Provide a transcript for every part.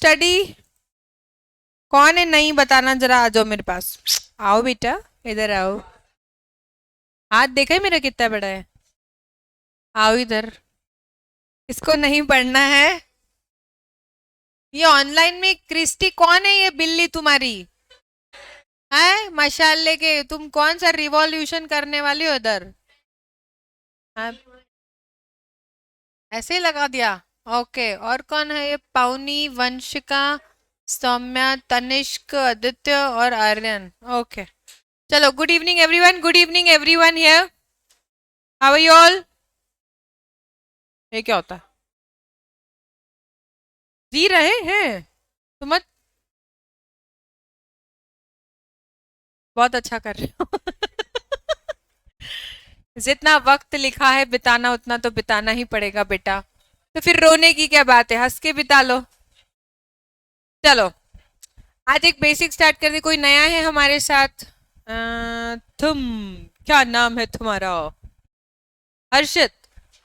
Study? कौन है नहीं बताना, जरा आ जाओ मेरे पास। आओ बेटा, इधर आओ। हाथ देखा है मेरा कितना बड़ा है? आओ इधर। इसको नहीं पढ़ना है? ये ऑनलाइन में क्रिस्टी कौन है, ये बिल्ली तुम्हारी है? मशाले के तुम कौन सा रिवॉल्यूशन करने वाली हो इधर? हाँ, ऐसे ही लगा दिया। ओके, और कौन है ये? पाउनी, वंशिका, सौम्या, तनिष्क, आदित्य और आर्यन। ओके, चलो। Good evening everyone, good evening everyone here. How are you all? ये क्या होता है? जी रहे हैं तो मत। बहुत अच्छा कर रहे हो। जितना वक्त लिखा है बिताना, उतना तो बिताना ही पड़ेगा बेटा। तो फिर रोने की क्या बात है, हंस के बिता लो। चलो, आज एक बेसिक स्टार्ट कर दे। कोई नया है हमारे साथ? तुम, क्या नाम है तुम्हारा? हर्षित।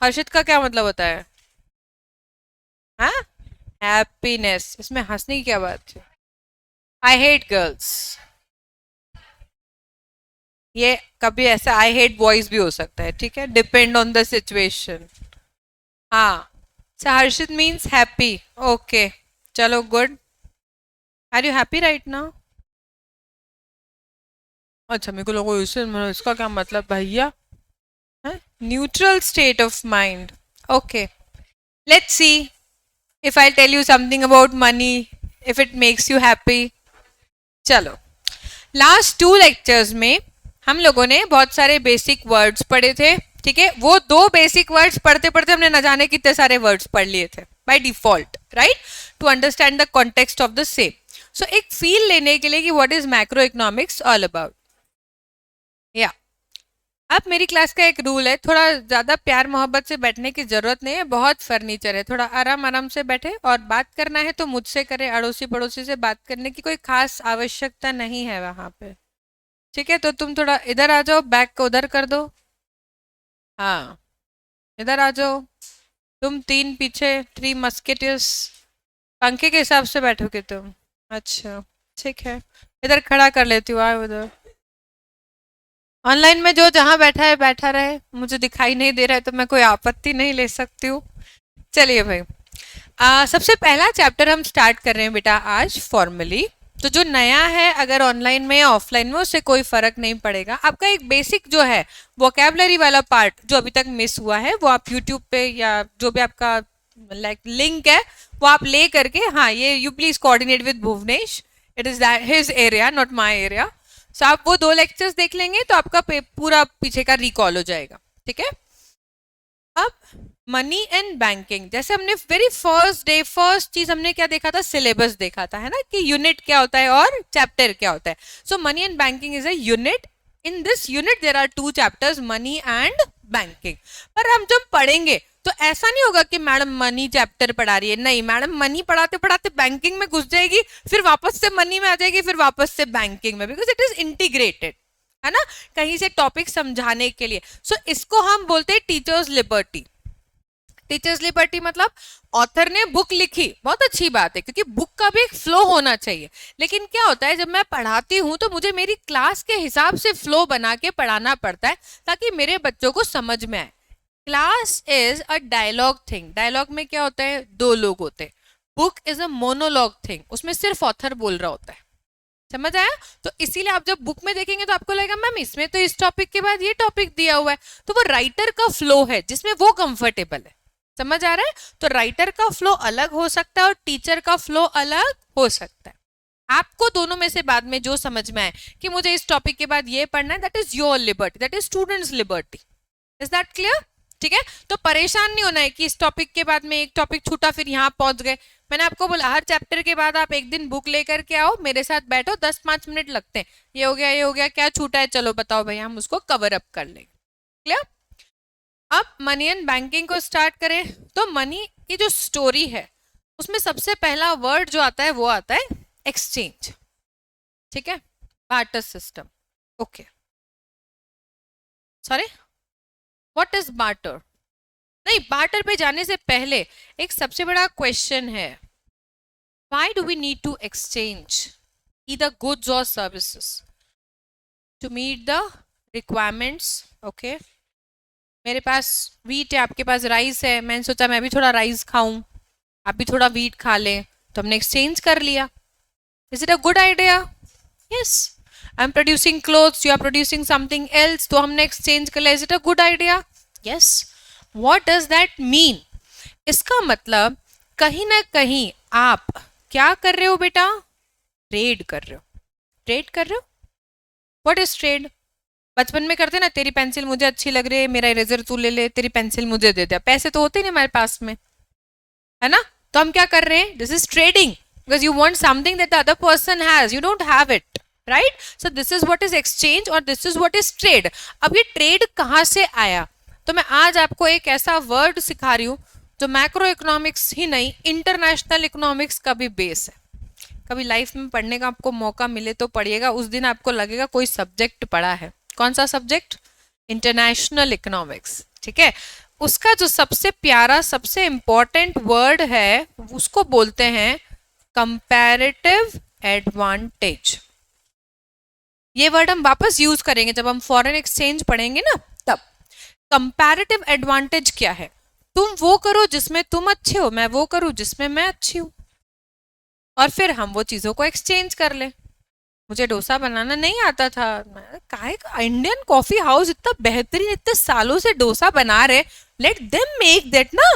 हर्षित का क्या मतलब होता है? हाँ, हैप्पीनेस। इसमें हंसने की क्या बात है? I hate girls. ये कभी ऐसा आई हेट बॉयज भी हो सकता है, ठीक है, डिपेंड ऑन द सिचुएशन। हाँ, हर्षित मीन्स हैप्पी। ओके, चलो good. Are you happy right now? अच्छा, मेरे को लगा इसका क्या मतलब भैया है? Neutral state of mind. Okay, let's see if I tell you something about money, if it makes you happy. चलो, लास्ट 2 लेक्चर्स में हम लोगों ने बहुत सारे बेसिक वर्ड्स पढ़े थे, ठीक है। वो 2 बेसिक वर्ड्स पढ़ते पढ़ते हमने न जाने कितने सारे वर्ड्स पढ़ लिए थे by default, right, to understand the context of the same. So एक फील लेने के लिए कि what is macro economics all about. या, अब मेरी क्लास का एक रूल है, थोड़ा ज्यादा प्यार मोहब्बत से बैठने की जरूरत नहीं है, बहुत फर्नीचर है, थोड़ा आराम आराम से बैठे, और बात करना है तो मुझसे करे, अड़ोसी पड़ोसी से बात करने की कोई खास आवश्यकता नहीं है वहां पे, ठीक है। तो तुम थोड़ा इधर आ जाओ, बैग को उधर कर दो। हाँ, इधर आ जाओ। तुम 3 पीछे, 3 मस्केटियर्स। पंखे के हिसाब से बैठोगे तुम? अच्छा, ठीक है, इधर खड़ा कर लेती हूँ, आओ उधर। ऑनलाइन में जो जहां बैठा है बैठा रहे, मुझे दिखाई नहीं दे रहा है तो मैं कोई आपत्ति नहीं ले सकती हूँ। चलिए भाई, सबसे पहला चैप्टर हम स्टार्ट कर रहे हैं बेटा आज, फॉर्मली। तो जो नया है, अगर ऑनलाइन में या ऑफलाइन में, उससे कोई फर्क नहीं पड़ेगा। आपका एक बेसिक जो है वोकेबलरी वाला पार्ट जो अभी तक मिस हुआ है, वो आप यूट्यूब पे या जो भी आपका लाइक लिंक है, वो आप ले करके, हाँ, ये you please coordinate with Bhuvnesh, it is his area not my area. So आप वो 2 लेक्चर्स देख लेंगे तो आपका पूरा पीछे का रिकॉल हो जाएगा, ठीक है। अब मनी एंड बैंकिंग, जैसे हमने वेरी फर्स्ट डे फर्स्ट चीज हमने क्या देखा था, सिलेबस देखा था, है ना, कि यूनिट क्या होता है और चैप्टर क्या होता है। So money and banking is a unit. In this unit there are 2 chapters, money and banking. पर हम जब पढ़ेंगे तो ऐसा नहीं होगा कि मैडम मनी चैप्टर पढ़ा रही है, नहीं, मैडम मनी पढ़ाते पढ़ाते बैंकिंग में घुस जाएगी, फिर वापस से मनी में आ जाएगी, फिर वापस से बैंकिंग में, बिकॉज इट इज इंटीग्रेटेड, है ना, कहीं से टॉपिक समझाने के लिए। सो इसको हम बोलते हैं टीचर्स लिबर्टी। टीचर्स लिबर्टी मतलब ऑथर ने बुक लिखी, बहुत अच्छी बात है, क्योंकि बुक का भी एक फ्लो होना चाहिए। लेकिन क्या होता है, जब मैं पढ़ाती हूँ तो मुझे मेरी क्लास के हिसाब से फ्लो बना के पढ़ाना पड़ता है, ताकि मेरे बच्चों को समझ में आए। Class is a dialogue thing. Dialogue में क्या होता है, 2 लोग होते हैं। Book is a monologue thing, उसमें सिर्फ ऑथर बोल रहा होता है। समझ आया? तो इसीलिए आप जब बुक में देखेंगे तो आपको लगेगा मैम इसमें तो इस टॉपिक के बाद ये टॉपिक दिया हुआ है, तो वो राइटर का फ्लो है जिसमें वो कंफर्टेबल है। समझ आ रहा है? तो राइटर का फ्लो अलग हो सकता है और टीचर का फ्लो अलग हो सकता है। आपको दोनों में से बाद में जो समझ में आए कि मुझे इस टॉपिक के बाद ये पढ़ना है, that is your liberty, that is students liberty. Is that clear? ठीक है, तो परेशान नहीं होना है कि इस टॉपिक के बाद में एक टॉपिक छूटा फिर यहाँ पहुंच गए। मैंने आपको बोला हर चैप्टर के बाद आप एक दिन बुक लेकर के आओ, मेरे साथ बैठो, 10-5 मिनट लगते हैं, ये हो गया, ये हो गया, क्या छूटा है, चलो बताओ भैया, हम उसको कवर अप कर लेंगे। क्लियर? अब मनी एंड बैंकिंग को स्टार्ट करें तो मनी की जो स्टोरी है उसमें सबसे पहला वर्ड जो आता है वो आता है एक्सचेंज, ठीक है, barter system. Okay, sorry, what is barter? नहीं, बार्टर पे जाने से पहले एक सबसे बड़ा क्वेश्चन है, Why do we need to exchange either goods or services? To meet the requirements. Okay. मेरे पास वीट है, आपके पास राइस है, मैंने सोचा मैं भी थोड़ा राइस खाऊं, आप भी थोड़ा वीट खा लें, तो हमने एक्सचेंज कर लिया. Is it a good idea? Yes. I am producing clothes, you are producing something else, तो हमने एक्सचेंज कर लिया. Is it a good idea? Yes. What does that mean? इसका मतलब कहीं ना कहीं आप क्या कर रहे हो बेटा? ट्रेड कर रहे हो. ट्रेड कर रहे हो. What is trade? बचपन में करते ना, तेरी पेंसिल मुझे अच्छी लग रही है, मेरा इरेजर तू ले ले, तेरी पेंसिल मुझे दे दे. पैसे तो होते नहीं हमारे पास में, है ना? तो हम क्या कर रहे हैं? This is trading, because you want something that the other person has, you don't have it, right? So this is what is exchange और this is what is trade. अब ये ट्रेड कहाँ से आया? तो मैं आज आपको एक ऐसा वर्ड सिखा रही हूँ जो मैक्रो इकोनॉमिक्स ही नहीं, इंटरनेशनल इकोनॉमिक्स का भी बेस है. कभी लाइफ में पढ़ने का आपको मौका मिले तो पढ़िएगा, उस दिन आपको लगेगा कोई सब्जेक्ट पढ़ा है. कौन सा सब्जेक्ट? International economics. ठीक है. उसका जो सबसे प्यारा, सबसे इंपॉर्टेंट वर्ड है, उसको बोलते हैं कंपैरेटिव एडवांटेज. ये वर्ड हम वापस यूज करेंगे जब हम फॉरेन एक्सचेंज पढ़ेंगे ना, तब. कंपैरेटिव एडवांटेज क्या है? तुम वो करो जिसमें तुम अच्छे हो, मैं वो करूं जिसमें मैं अच्छी हूं, और फिर हम वो चीजों को एक्सचेंज कर ले. मुझे डोसा बनाना नहीं आता था, काहे का इंडियन कॉफी हाउस इतना बेहतरीन, इतने सालों से डोसा बना रहे, लेट देम मेक दैट ना.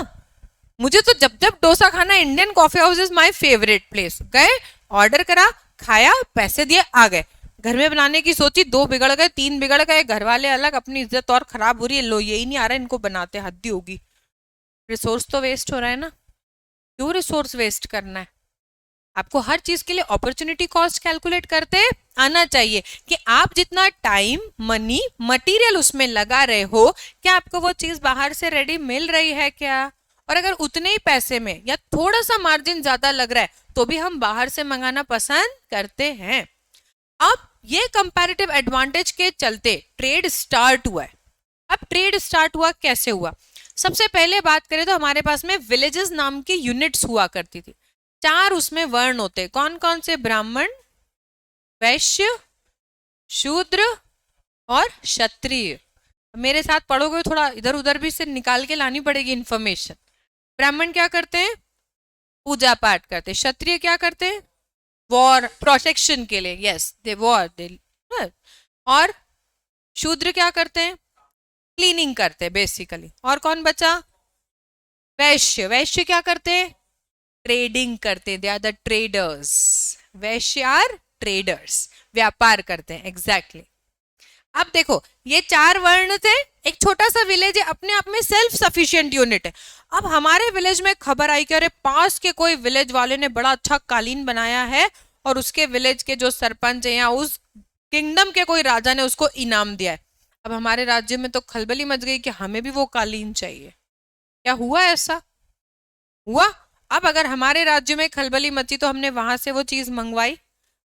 मुझे तो जब जब डोसा खाना, Indian coffee house is my favourite place. गए, ऑर्डर करा, खाया, पैसे दिए, आ गए. घर में बनाने की सोची, 2 बिगड़ गए, 3 बिगड़ गए, घर वाले अलग, अपनी इज्जत और खराब हो रही है. लो, यही नहीं आ रहा इनको बनाते, हद्दी होगी. रिसोर्स तो वेस्ट हो रहा है ना. क्यों रिसोर्स वेस्ट करना है? आपको हर चीज के लिए अपॉर्चुनिटी कॉस्ट कैलकुलेट करते आना चाहिए कि आप जितना टाइम, मनी, मटेरियल उसमें लगा रहे हो, क्या आपको वो चीज बाहर से रेडी मिल रही है क्या? और अगर उतने ही पैसे में या थोड़ा सा मार्जिन ज्यादा लग रहा है, तो भी हम बाहर से मंगाना पसंद करते हैं. अब ये कंपैरेटिव एडवांटेज के चलते ट्रेड स्टार्ट हुआ है. अब ट्रेड स्टार्ट हुआ कैसे हुआ? सबसे पहले बात करें तो हमारे पास में विलेजेस नाम की यूनिट्स हुआ करती थी. 4 उसमें वर्ण होते. कौन कौन से? ब्राह्मण, वैश्य, शूद्र और क्षत्रिय. मेरे साथ पढ़ोगे, थोड़ा इधर उधर भी से निकाल के लानी पड़ेगी इंफॉर्मेशन. ब्राह्मण क्या करते हैं? पूजा पाठ करते. क्षत्रिय क्या करते हैं? वॉर, प्रोटेक्शन के लिए. यस, दे वॉर दे. और शूद्र क्या करते हैं? क्लीनिंग करते हैं बेसिकली. और कौन बचा? वैश्य. वैश्य क्या करते हैं? ट्रेडिंग करते हैं. They are the traders. Vaishya are traders, व्यापार करते हैं. एग्जैक्टली. अब देखो, ये 4 वर्ण थे, एक छोटा सा विलेज है, अपने आप में सेल्फ सफिशिएंट यूनिट है. अब हमारे विलेज में खबर आई कि अरे पास के कोई विलेज वाले ने बड़ा अच्छा कालीन बनाया है, और उसके विलेज के जो सरपंच है या उस किंगडम के कोई राजा ने उसको इनाम दिया है. अब हमारे राज्य में तो खलबली मच गई कि हमें भी वो कालीन चाहिए. क्या हुआ? ऐसा हुआ. अब अगर हमारे राज्य में खलबली मची तो हमने वहां से वो चीज मंगवाई,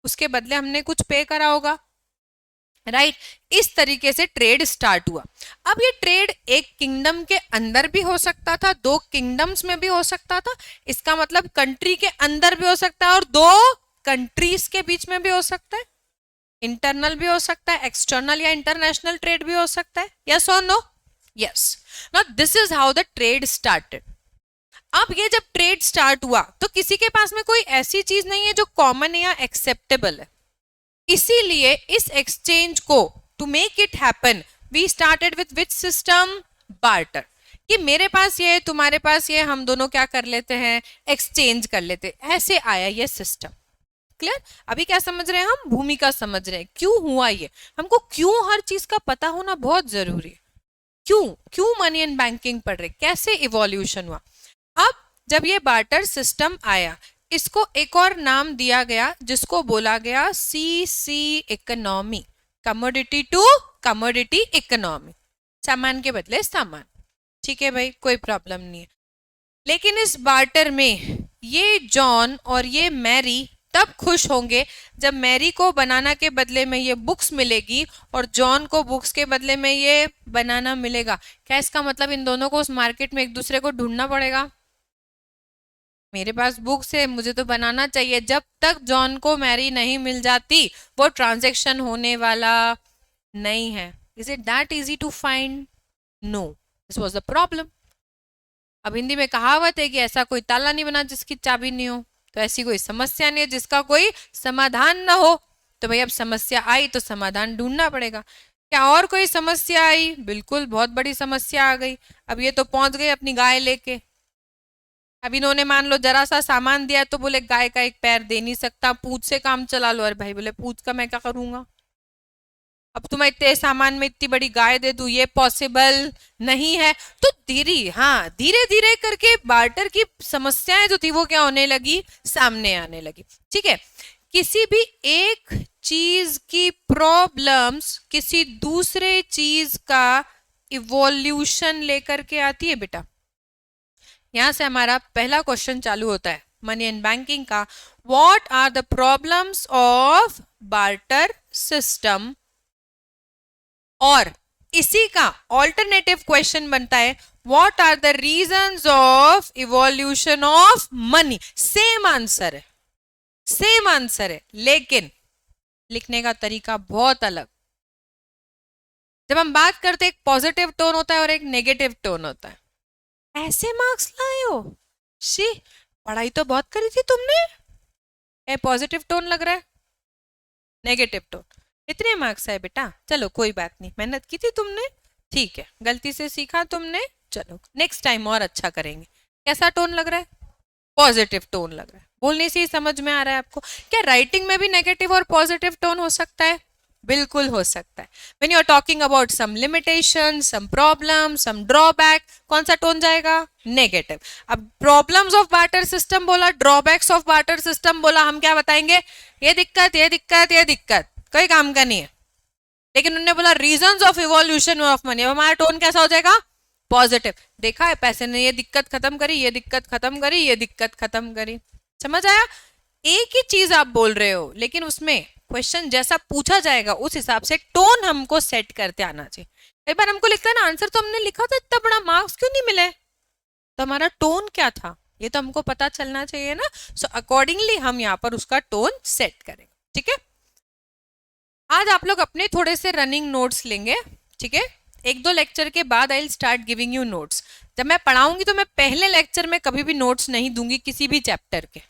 उसके बदले हमने कुछ पे करा होगा, राइट? इस तरीके से ट्रेड स्टार्ट हुआ. अब ये ट्रेड एक किंगडम के अंदर भी हो सकता था, 2 किंगडम्स में भी हो सकता था. इसका मतलब कंट्री के अंदर भी हो सकता है और 2 कंट्रीज के बीच में भी हो सकता है. इंटरनल भी हो सकता है, एक्सटर्नल या इंटरनेशनल ट्रेड भी हो सकता है. यस और no? Yes. Now this is how the trade started. अब ये जब ट्रेड स्टार्ट हुआ तो किसी के पास में कोई ऐसी चीज नहीं है जो कॉमन या एक्सेप्टेबल है. इसीलिए इस एक्सचेंज को, to make it happen, we started with which system? Barter. कि मेरे पास ये, तुम्हारे पास ये, हम दोनों क्या कर लेते हैं? एक्सचेंज कर लेते. ऐसे आया ये सिस्टम. क्लियर? अभी क्या समझ रहे हैं हम? भूमिका समझ रहे हैं. क्यों हुआ ये? हमको क्यों हर चीज का पता होना बहुत जरूरी है. क्यों क्यों मनी एंड बैंकिंग पढ़ रहे, कैसे इवोल्यूशन हुआ. अब जब ये बार्टर सिस्टम आया, इसको एक और नाम दिया गया जिसको बोला गया CC economy. Commodity to commodity economy. सामान के बदले सामान. ठीक है भाई, कोई प्रॉब्लम नहीं है. लेकिन इस बार्टर में ये जॉन और ये मैरी तब खुश होंगे जब मैरी को बनाना के बदले में ये बुक्स मिलेगी और जॉन को बुक्स के बदले में ये बनाना मिलेगा. क्या इसका मतलब इन दोनों को उस मार्केट में एक दूसरे को ढूंढना पड़ेगा? मेरे पास बुक्स है, मुझे तो बनाना चाहिए। जब तक जॉन को मैरी नहीं मिल जाती वो ट्रांजैक्शन होने वाला नहीं है। Is it that easy to find? No, this was the problem. अब हिंदी में कहावत है कि ऐसा कोई ताला नहीं बना जिसकी चाबी नहीं हो। तो ऐसी कोई समस्या नहीं है जिसका कोई समाधान ना हो। तो भाई अब समस्या आई तो समाधान ढूंढना पड़ेगा। क्या और कोई समस्या आई? बिल्कुल, बहुत बड़ी समस्या आ गई। अब ये तो पहुंच गए अपनी गाय लेके। अब इन्होंने मान लो जरा सा सामान दिया तो बोले गाय का एक पैर दे नहीं सकता, पूंछ से काम चला लो। अरे भाई बोले पूंछ का मैं क्या करूंगा? अब तुम्हें इतने सामान में इतनी बड़ी गाय दे दूं, ये पॉसिबल नहीं है। तो धीरे धीरे करके बार्टर की समस्याएं जो थी वो क्या होने लगी, सामने आने लगी। ठीक है, किसी भी एक चीज की प्रॉब्लम्स किसी दूसरे चीज का इवोल्यूशन लेकर के आती है बेटा। यहां से हमारा पहला क्वेश्चन चालू होता है मनी एंड बैंकिंग का। What are the problems of barter system? और इसी का ऑल्टरनेटिव क्वेश्चन बनता है what are the reasons of evolution of money? Same answer है, सेम आंसर है, लेकिन लिखने का तरीका बहुत अलग। जब हम बात करते एक पॉजिटिव टोन होता है और एक नेगेटिव टोन होता है। ऐसे मार्क्स लाए हो? शी, पढ़ाई तो बहुत करी थी तुमने। ए पॉजिटिव टोन लग रहा है, नेगेटिव टोन। इतने मार्क्स आए बेटा, चलो कोई बात नहीं, मेहनत की थी तुमने, ठीक है, गलती से सीखा तुमने, चलो नेक्स्ट टाइम और अच्छा करेंगे। कैसा टोन लग रहा है? पॉजिटिव टोन लग रहा है। बोलने से ही समझ में आ रहा है आपको। क्या राइटिंग में भी नेगेटिव और पॉजिटिव टोन हो सकता है? बिल्कुल हो सकता है। When you are talking about some limitation, some problem, some drawback, कौन सा टोन जाएगा? नेगेटिव। अब प्रॉब्लम्स ऑफ बार्टर सिस्टम बोला, ड्रॉबैक्स ऑफ बार्टर सिस्टम बोला, हम क्या बताएंगे? ये दिक्कत, ये दिक्कत, ये दिक्कत, कोई काम का नहीं है। लेकिन उन्होंने बोला reasons of evolution of money, हमारा टोन कैसा हो जाएगा? पॉजिटिव। देखा है, पैसे ने ये दिक्कत खत्म करी, ये दिक्कत खत्म करी, ये दिक्कत खत्म करी। समझ आया? एक ही चीज आप बोल रहे हो लेकिन उसमें क्वेश्चन जैसा पूछा जाएगा उस हिसाब से टोन हमको सेट करते आना चाहिए। एक बार हमको लिखता है ना आंसर, तो हमने लिखा था इतना बड़ा, मार्क्स क्यों नहीं मिले? तो हमारा टोन क्या था ये तो हमको पता चलना चाहिए ना। सो अकॉर्डिंगली हम यहाँ पर उसका टोन सेट करेंगे। ठीक है, आज आप लोग अपने थोड़े से रनिंग नोट्स लेंगे। ठीक है, एक दो लेक्चर के बाद I will start giving you notes. जब मैं पढ़ाऊंगी तो मैं पहले लेक्चर में कभी भी नोट्स नहीं दूंगी किसी भी चैप्टर के।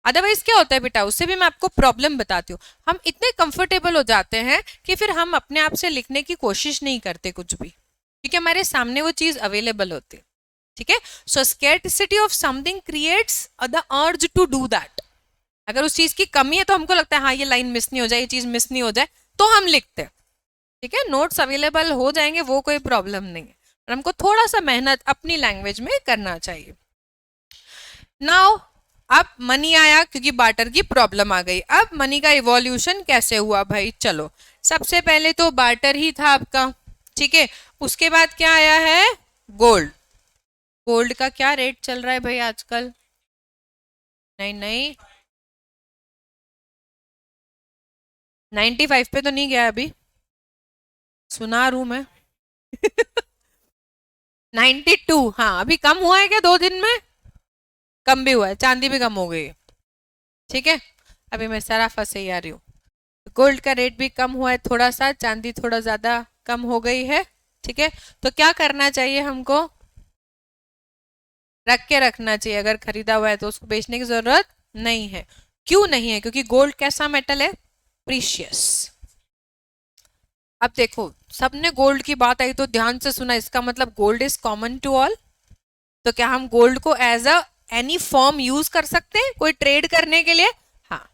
अदरवाइज क्या होता है बेटा, उससे भी मैं आपको प्रॉब्लम बताती हूँ। हम इतने कंफर्टेबल हो जाते हैं कि फिर हम अपने आप से लिखने की कोशिश नहीं करते कुछ भी, क्योंकि हमारे सामने वो चीज अवेलेबल होती है। ठीक है, so scarcity of something creates the urge to do that. अगर उस चीज की कमी है तो हमको लगता है हाँ ये लाइन मिस नहीं हो जाए, ये चीज मिस नहीं हो जाए, तो हम लिखते हैं। ठीक है, नोट्स अवेलेबल हो जाएंगे, वो कोई प्रॉब्लम नहीं है, पर हमको थोड़ा सा मेहनत अपनी लैंग्वेज में करना चाहिए। नाउ अब मनी आया क्योंकि बार्टर की प्रॉब्लम आ गई। अब मनी का इवोल्यूशन कैसे हुआ भाई? चलो, सबसे पहले तो बार्टर ही था आपका। ठीक है, उसके बाद क्या आया है? गोल्ड। गोल्ड का क्या रेट चल रहा है भाई आजकल? नहीं नहीं, 95 पे तो नहीं गया अभी, सुना रू मैं। 92, हाँ अभी कम हुआ है क्या 2 दिन में? कम भी हुआ है, चांदी भी कम हो गई है। ठीक है, अभी मैं सराफा से ही आ रही हूँ। गोल्ड का रेट भी कम हुआ है थोड़ा सा, चांदी थोड़ा ज्यादा कम हो गई है। ठीक है, तो क्या करना चाहिए हमको? रख के रखना चाहिए। अगर खरीदा हुआ है तो उसको बेचने की जरूरत नहीं है। क्यों नहीं है? क्योंकि गोल्ड कैसा मेटल है? प्रीशियस। अब देखो, सबने गोल्ड की बात आई तो ध्यान से सुना, इसका मतलब gold is common to all. तो क्या हम गोल्ड को as a any form use कर सकते हैं कोई ट्रेड करने के लिए? हाँ।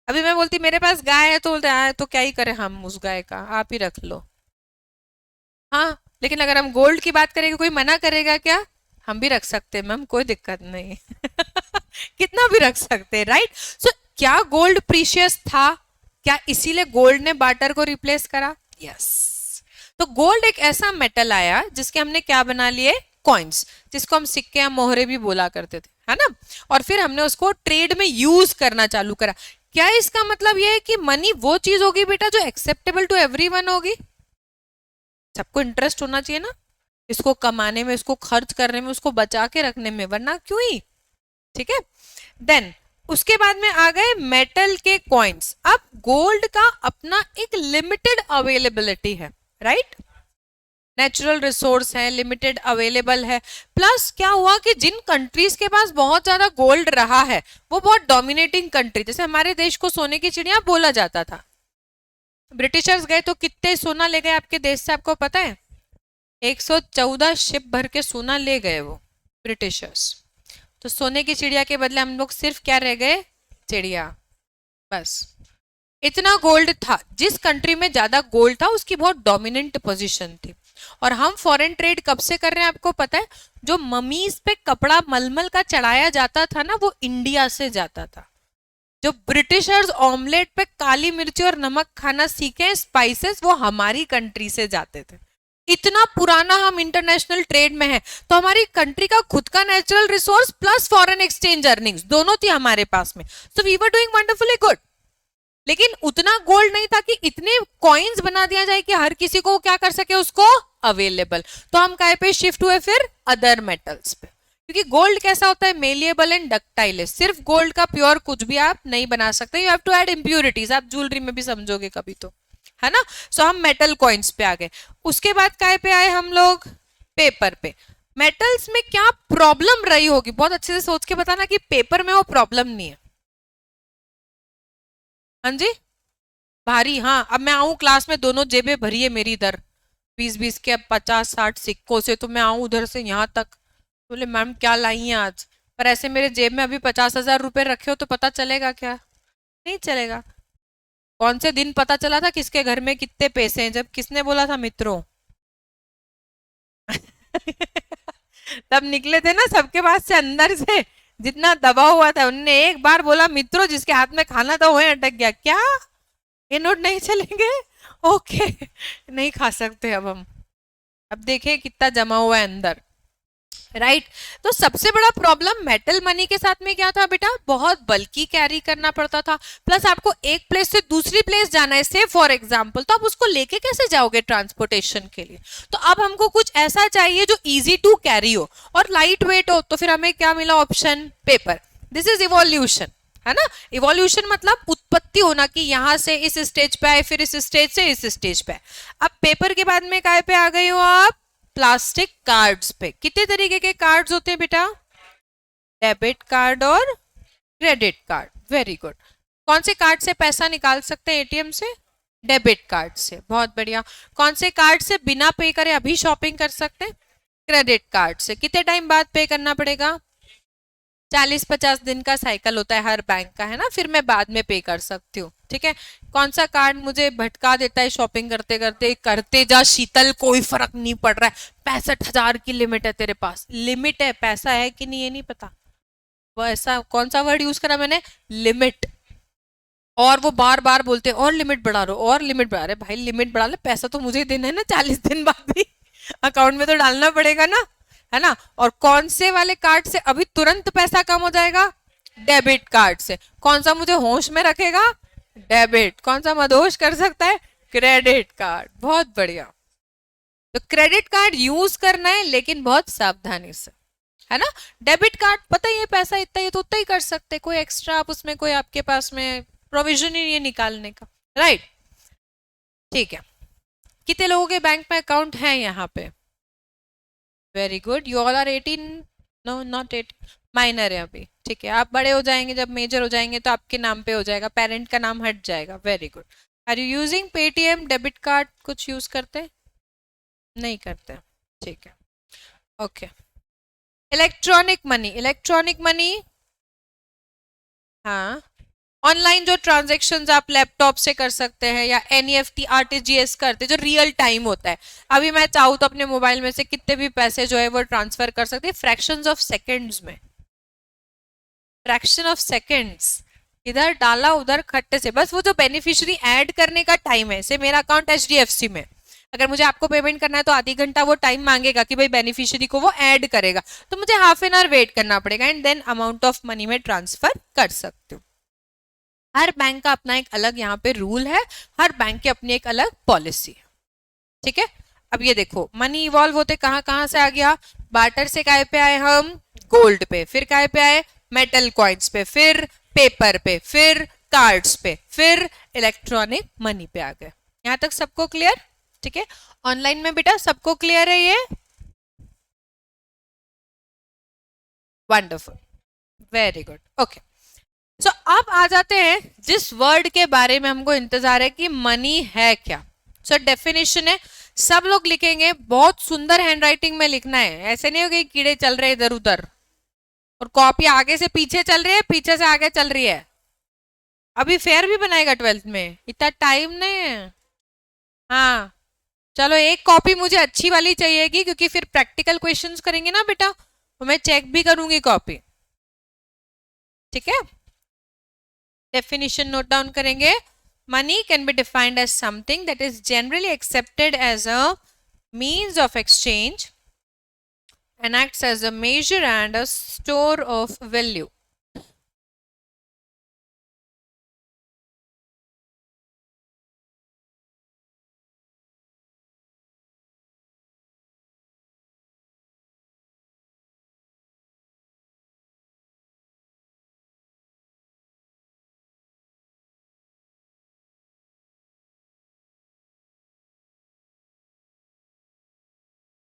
अभी मैं बोलती मेरे पास गाय है तो बोलते हैं तो क्या ही करें हम उस गाय का, आप ही रख लो। हाँ, लेकिन अगर हम गोल्ड की बात करेंगे कोई मना करेगा क्या? हम भी रख सकते हैं मैम, कोई दिक्कत नहीं। कितना भी रख सकते हैं, राइट? सो क्या गोल्ड प्रीशियस था? क्या इसीलिए गोल्ड ने बार्टर को रिप्लेस करा? यस। तो गोल्ड एक ऐसा मेटल आया जिसके हमने क्या बना लिए? कॉइन्स, जिसको हम सिक्के या मोहरे भी बोला करते थे, है ना। और फिर हमने उसको ट्रेड में यूज करना चालू करा। क्या इसका मतलब यह है कि मनी वो चीज होगी बेटा जो एक्सेप्टेबल टू एवरीवन होगी? सबको इंटरेस्ट होना चाहिए ना इसको कमाने में, इसको खर्च करने में, उसको बचा के रखने में, वरना क्यों ही? ठीक है। देन उसके बाद में आ गए मेटल के कॉइन्स। अब गोल्ड का अपना एक लिमिटेड अवेलेबिलिटी है, राइट, नेचुरल रिसोर्स है, लिमिटेड अवेलेबल है। प्लस क्या हुआ कि जिन कंट्रीज के पास बहुत ज्यादा गोल्ड रहा है वो बहुत डोमिनेटिंग कंट्री, जैसे हमारे देश को सोने की चिड़िया बोला जाता था। ब्रिटिशर्स गए तो कितने सोना ले गए आपके देश से, आपको पता है? 114 शिप भर के सोना ले गए वो ब्रिटिशर्स। तो सोने की चिड़िया के बदले हम लोग सिर्फ क्या रह गए? चिड़िया, बस। इतना गोल्ड था, जिस कंट्री में ज्यादा गोल्ड था उसकी बहुत डोमिनेंट पोजीशन थी। और हम फॉरेन ट्रेड कब से कर रहे हैं आपको पता है? जो ममीज पे कपड़ा मलमल का चढ़ाया जाता था ना, वो इंडिया से जाता था। जो ब्रिटिशर्स ऑमलेट पे काली मिर्ची और नमक खाना सीखे, स्पाइसेस, वो हमारी कंट्री से जाते थे। इतना पुराना हम इंटरनेशनल ट्रेड में है। तो हमारी कंट्री का खुद का natural resource plus foreign exchange earnings दोनों थी हमारे पास में। So we were doing wonderfully good. लेकिन उतना गोल्ड नहीं था कि इतने कॉइन्स बना दिया जाए कि हर किसी को क्या कर सके, उसको अवेलेबल। तो हम काय पे शिफ्ट हुए फिर? अदर मेटल्स पे। क्योंकि गोल्ड कैसा होता है? मेलिएबल एंड डक्टाइल है। सिर्फ गोल्ड का प्योर कुछ भी आप नहीं बना सकते, you have to add impurities. आप ज्वेलरी में भी समझोगे कभी तो, है ना। सो हम मेटल कॉइन्स पे आ गए। उसके बाद काय पे आए हम लोग? पेपर पे। मेटल्स में क्या प्रॉब्लम रही होगी, बहुत अच्छे से सोच के बताना कि पेपर में वो प्रॉब्लम नहीं है। हाँ जी, भारी। हाँ, अब मैं आऊं क्लास में, दोनों जेबें भरी है मेरी इधर 20-20 के 50-60 सिक्कों से, तो मैं आऊं उधर से यहाँ तक, बोले मैम क्या लाई हैं आज? पर ऐसे मेरे जेब में अभी 50,000 रुपए रखे हो तो पता चलेगा क्या? नहीं चलेगा। कौन से दिन पता चला था किसके घर में कितने पैसे हैं? जब किसने बोला था मित्रों? तब निकले थे ना सबके पास से, अंदर से जितना दबा हुआ था। उनने एक बार बोला मित्रों, जिसके हाथ में खाना था वही अटक गया। क्या ये नोट नहीं चलेंगे? ओके, नहीं खा सकते अब हम। अब देखिए कितना जमा हुआ है अंदर, राइट। तो सबसे बड़ा प्रॉब्लम मेटल मनी के साथ में क्या था बेटा? बहुत बल्कि कैरी करना पड़ता था। प्लस आपको एक प्लेस से दूसरी प्लेस जाना है, से फॉर एग्जांपल, तो आप उसको लेके कैसे जाओगे ट्रांसपोर्टेशन के लिए? तो अब हमको कुछ ऐसा चाहिए जो इजी टू कैरी हो और लाइट वेट हो। तो फिर हमें क्या मिला option? Paper. This is evolution, है ना। इवोल्यूशन मतलब उत्पत्ति होना, कि यहां से इस स्टेज पे आए, फिर इस स्टेज से इस स्टेज पे आए। अब पेपर के बाद में काय पे आ गए हो आप? प्लास्टिक कार्ड्स पे। कितने तरीके के कार्ड्स होते हैं बेटा? डेबिट कार्ड और क्रेडिट कार्ड। Very good. कौन से कार्ड से पैसा निकाल सकते हैं एटीएम से? डेबिट कार्ड से। बहुत बढ़िया। कौन से कार्ड से बिना पे करे अभी शॉपिंग कर सकते हैं? क्रेडिट कार्ड से। कितने टाइम बाद पे करना पड़ेगा? 40-50 दिन का साइकिल होता है हर बैंक का, है ना, फिर मैं बाद में पे कर सकती हूँ। ठीक है। कौन सा कार्ड मुझे भटका देता है शॉपिंग करते करते? करते जा शीतल, कोई फर्क नहीं पड़ रहा है, 65,000 की लिमिट है तेरे पास। लिमिट है, पैसा है कि नहीं ये नहीं पता। वो ऐसा कौन सा वर्ड यूज करा मैंने? लिमिट। और वो बार बार बोलते हैं और लिमिट बढ़ा रहे, और लिमिट बढ़ा रहे। भाई लिमिट बढ़ा ले, पैसा तो मुझे ही देना है ना, 40 दिन बाद भी अकाउंट में तो डालना पड़ेगा ना, है ना। और कौन से वाले कार्ड से अभी तुरंत पैसा कम हो जाएगा? डेबिट कार्ड से। कौन सा मुझे होश में रखेगा? डेबिट। कौन सा मदहोश कर सकता है? Credit card. बहुत बढ़िया। तो क्रेडिट कार्ड यूज करना है लेकिन बहुत सावधानी से, है ना। डेबिट कार्ड पता ही है पैसा इतना ही तो उतना ही कर सकते, कोई एक्स्ट्रा आप उसमें कोई आपके पास में प्रोविजन ही नहीं है निकालने का, राइट। ठीक है। कितने लोगों के बैंक में अकाउंट है यहाँ पे? Very good, you all are 18? No not 18, minor है अभी। ठीक है, आप बड़े हो जाएंगे, जब मेजर हो जाएंगे तो आपके नाम पे हो जाएगा, पेरेंट का नाम हट जाएगा। Very good. Are you using Paytm, debit card कुछ यूज करते? नहीं करते। ठीक है, okay. Electronic money, electronic money, हाँ, ऑनलाइन जो ट्रांजेक्शन्स आप लैपटॉप से कर सकते हैं, या एनईएफटी आरटीजीएस करते जो रियल टाइम होता है। अभी मैं चाहूँ तो अपने मोबाइल में से कितने भी पैसे जो है वो ट्रांसफर कर सकते हैं फ्रैक्शंस ऑफ सेकंड्स में। फ्रैक्शन ऑफ सेकंड्स, इधर डाला उधर खट्टे से। बस वो जो बेनिफिशियरी ऐड करने का टाइम है, से मेरा अकाउंट एचडीएफसी में, अगर मुझे आपको पेमेंट करना है तो आधी घंटा वो टाइम मांगेगा कि भाई बेनिफिशियरी को वो ऐड करेगा, तो मुझे हाफ एन आवर वेट करना पड़ेगा and then amount of money में ट्रांसफर कर सकती हूँ। हर बैंक का अपना एक अलग यहाँ पे रूल है, हर बैंक की अपनी एक अलग पॉलिसी है। ठीक है। अब ये देखो मनी इवॉल्व होते कहाँ कहाँ से आ गया? बार्टर से काय पे आए हम? गोल्ड पे। फिर काय पे आए? मेटल कॉइन्स पे, फिर पेपर पे, फिर कार्ड्स पे, फिर इलेक्ट्रॉनिक मनी पे आ गए। यहां तक सबको क्लियर? ठीक है, ऑनलाइन में बेटा सबको क्लियर है ये? Wonderful, very good, okay. So अब आ जाते हैं जिस वर्ड के बारे में हमको इंतजार है कि मनी है क्या। सो डेफिनेशन है, सब लोग लिखेंगे, बहुत सुंदर हैंडराइटिंग में लिखना है, ऐसे नहीं हो कि कीड़े चल रहे इधर उधर और कॉपी आगे से पीछे चल रही है, पीछे से आगे चल रही है। अभी फेयर भी बनाएगा 12th में, इतना टाइम नहीं है। हाँ, चलो एक कॉपी मुझे अच्छी वाली चाहिएगी, क्योंकि फिर प्रैक्टिकल क्वेश्चंस करेंगे ना बेटा, तो मैं चेक भी करूंगी कॉपी। ठीक है, डेफिनेशन नोट डाउन करेंगे। Money can be defined as something that is generally accepted as a means of exchange and acts as a measure and a store of value.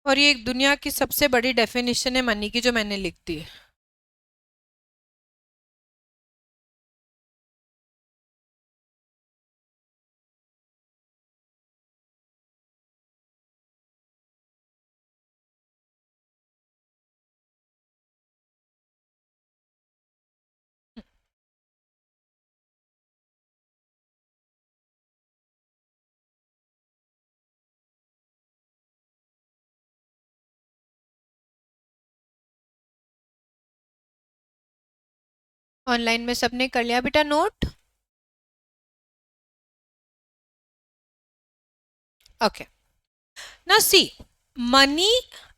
और ये एक दुनिया की सबसे बड़ी डेफिनेशन है मनी की, जो मैंने लिख दी है। ऑनलाइन में सबने कर लिया बेटा नोट? ओके, ना सी मनी,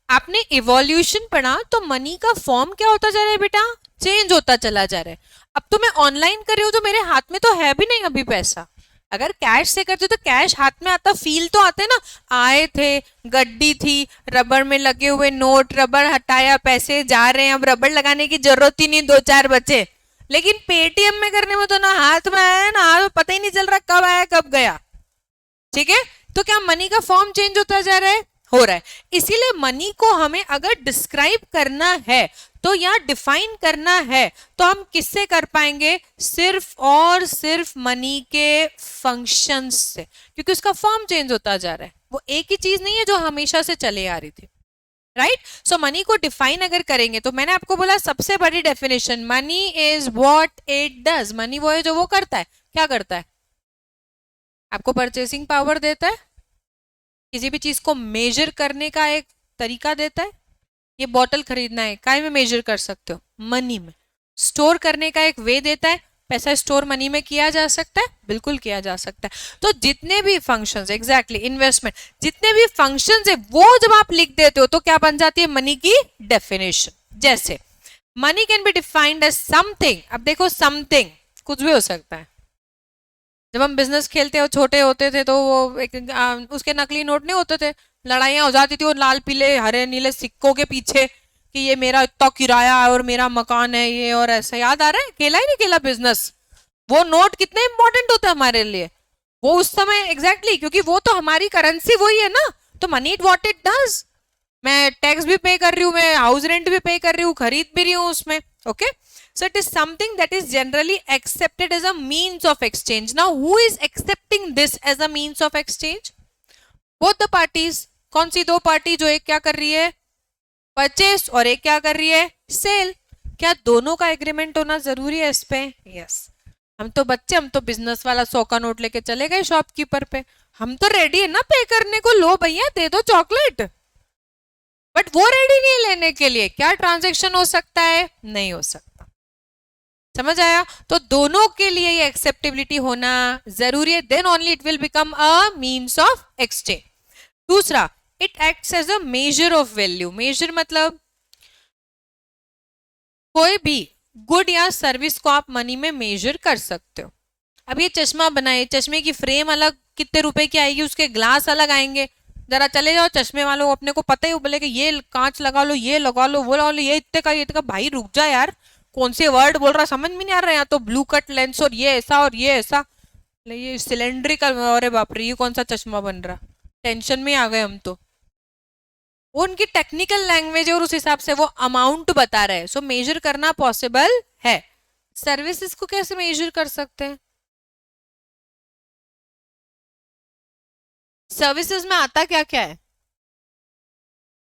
आपने इवोल्यूशन पढ़ा तो मनी का फॉर्म क्या होता जा रहा है बेटा? चेंज होता चला जा रहा है। अब तो मैं ऑनलाइन कर रही हूँ, तो मेरे हाथ में तो है भी नहीं अभी पैसा। अगर कैश से करते तो कैश हाथ में आता, फील तो आते ना, आए थे, गड्डी थी, रबर में लगे हुए नोट, रबर हटाया, पैसे जा रहे हैं, अब रबर लगाने की जरूरत ही नहीं, दो चार बचे। लेकिन पेटीएम में करने में तो ना हाथ में आया ना हाथ, पता ही नहीं चल रहा कब आया कब गया। ठीक है, तो क्या मनी का फॉर्म चेंज होता जा रहा है? हो रहा है। इसीलिए मनी को हमें अगर डिस्क्राइब करना है तो या डिफाइन करना है तो हम किससे कर पाएंगे? सिर्फ और सिर्फ मनी के फंक्शंस से, क्योंकि उसका फॉर्म चेंज होता जा रहा है। वो एक ही चीज नहीं है जो हमेशा से चले आ रही थी, राइट? सो मनी को डिफाइन अगर करेंगे तो मैंने आपको बोला सबसे बड़ी definition, money is what it does. Money वो है जो वो करता है। क्या करता है? आपको परचेसिंग पावर देता है, किसी भी चीज को मेजर करने का एक तरीका देता है। ये बॉटल खरीदना है, काय में मेजर कर सकते हो? मनी में। स्टोर करने का एक वे देता है, पैसा स्टोर मनी में किया जा सकता है, बिल्कुल किया जा सकता है। तो जितने भी फंक्शंस, एग्जैक्टली इन्वेस्टमेंट, जितने भी फंक्शंस है वो जब आप लिख देते हो तो क्या बन जाती है? मनी की डेफिनेशन। जैसे money can be defined as something. अब देखो, समथिंग कुछ भी हो सकता है। जब हम बिजनेस खेलते और छोटे होते थे तो वो उसके नकली नोट नहीं होते थे, लड़ाइयां हो जाती थी वो लाल पीले हरे नीले सिक्कों के पीछे कि ये मेरा इतना किराया है और मेरा मकान है ये और ऐसा। याद आ रहा है? खेला ही नहीं खेला बिजनेस? वो नोट कितने इंपॉर्टेंट होता है हमारे लिए वो उस समय, एग्जैक्टली क्योंकि वो तो हमारी करेंसी वही है ना। तो money it what it does. मैं टैक्स भी पे कर रही हूँ, मैं हाउस रेंट भी पे कर रही हूँ, खरीद भी रही हूँ उसमें। Okay, so it is something that is generally accepted as a means of exchange. Now who is accepting this as a means of exchange? Both the parties. कौन सी दो पार्टी? जो एक क्या कर रही है? परचेस, और एक क्या कर रही है? सेल। क्या दोनों का एग्रीमेंट होना जरूरी है इस पे? यस। हम तो बच्चे, हम तो बिजनेस वाला 100 का नोट लेके चले गए शॉपकीपर पे, हम तो रेडी है ना पे करने को, लो भैया दे दो चॉकलेट। बट वो रेडी नहीं लेने के लिए। क्या ट्रांजेक्शन हो सकता है? नहीं हो सकता। समझ आया? तो दोनों के लिए ये एक्सेप्टेबिलिटी होना जरूरी है, then only it will become a means of exchange. दूसरा, it acts as a measure of value. Measure मतलब कोई भी गुड या सर्विस को आप मनी में मेजर कर सकते हो। अब ये चश्मा बनाए, चश्मे की फ्रेम अलग कितने रुपए की आएगी, उसके ग्लास अलग आएंगे। जरा चले जाओ चश्मे वालों, अपने को पता ही बोले कि ये कांच लगा लो, ये लगा लो, वो लगा लो, ये इतने का, ये इतने का। भाई रुक जा यार, कौन से वर्ड बोल रहा समझ में नहीं आ रहा है, यहाँ तो ब्लू कट लेंस और ये ऐसा और ये ऐसा, ये सिलेंड्रिकल, अरे बाप रे ये कौन सा चश्मा बन रहा, टेंशन में आ गए हम तो। वो उनकी टेक्निकल लैंग्वेज है और उस हिसाब से वो अमाउंट बता रहे हैं, सो मेजर करना पॉसिबल है। सर्विसेज को कैसे मेजर कर सकते हैं? सर्विसेज में आता क्या क्या है?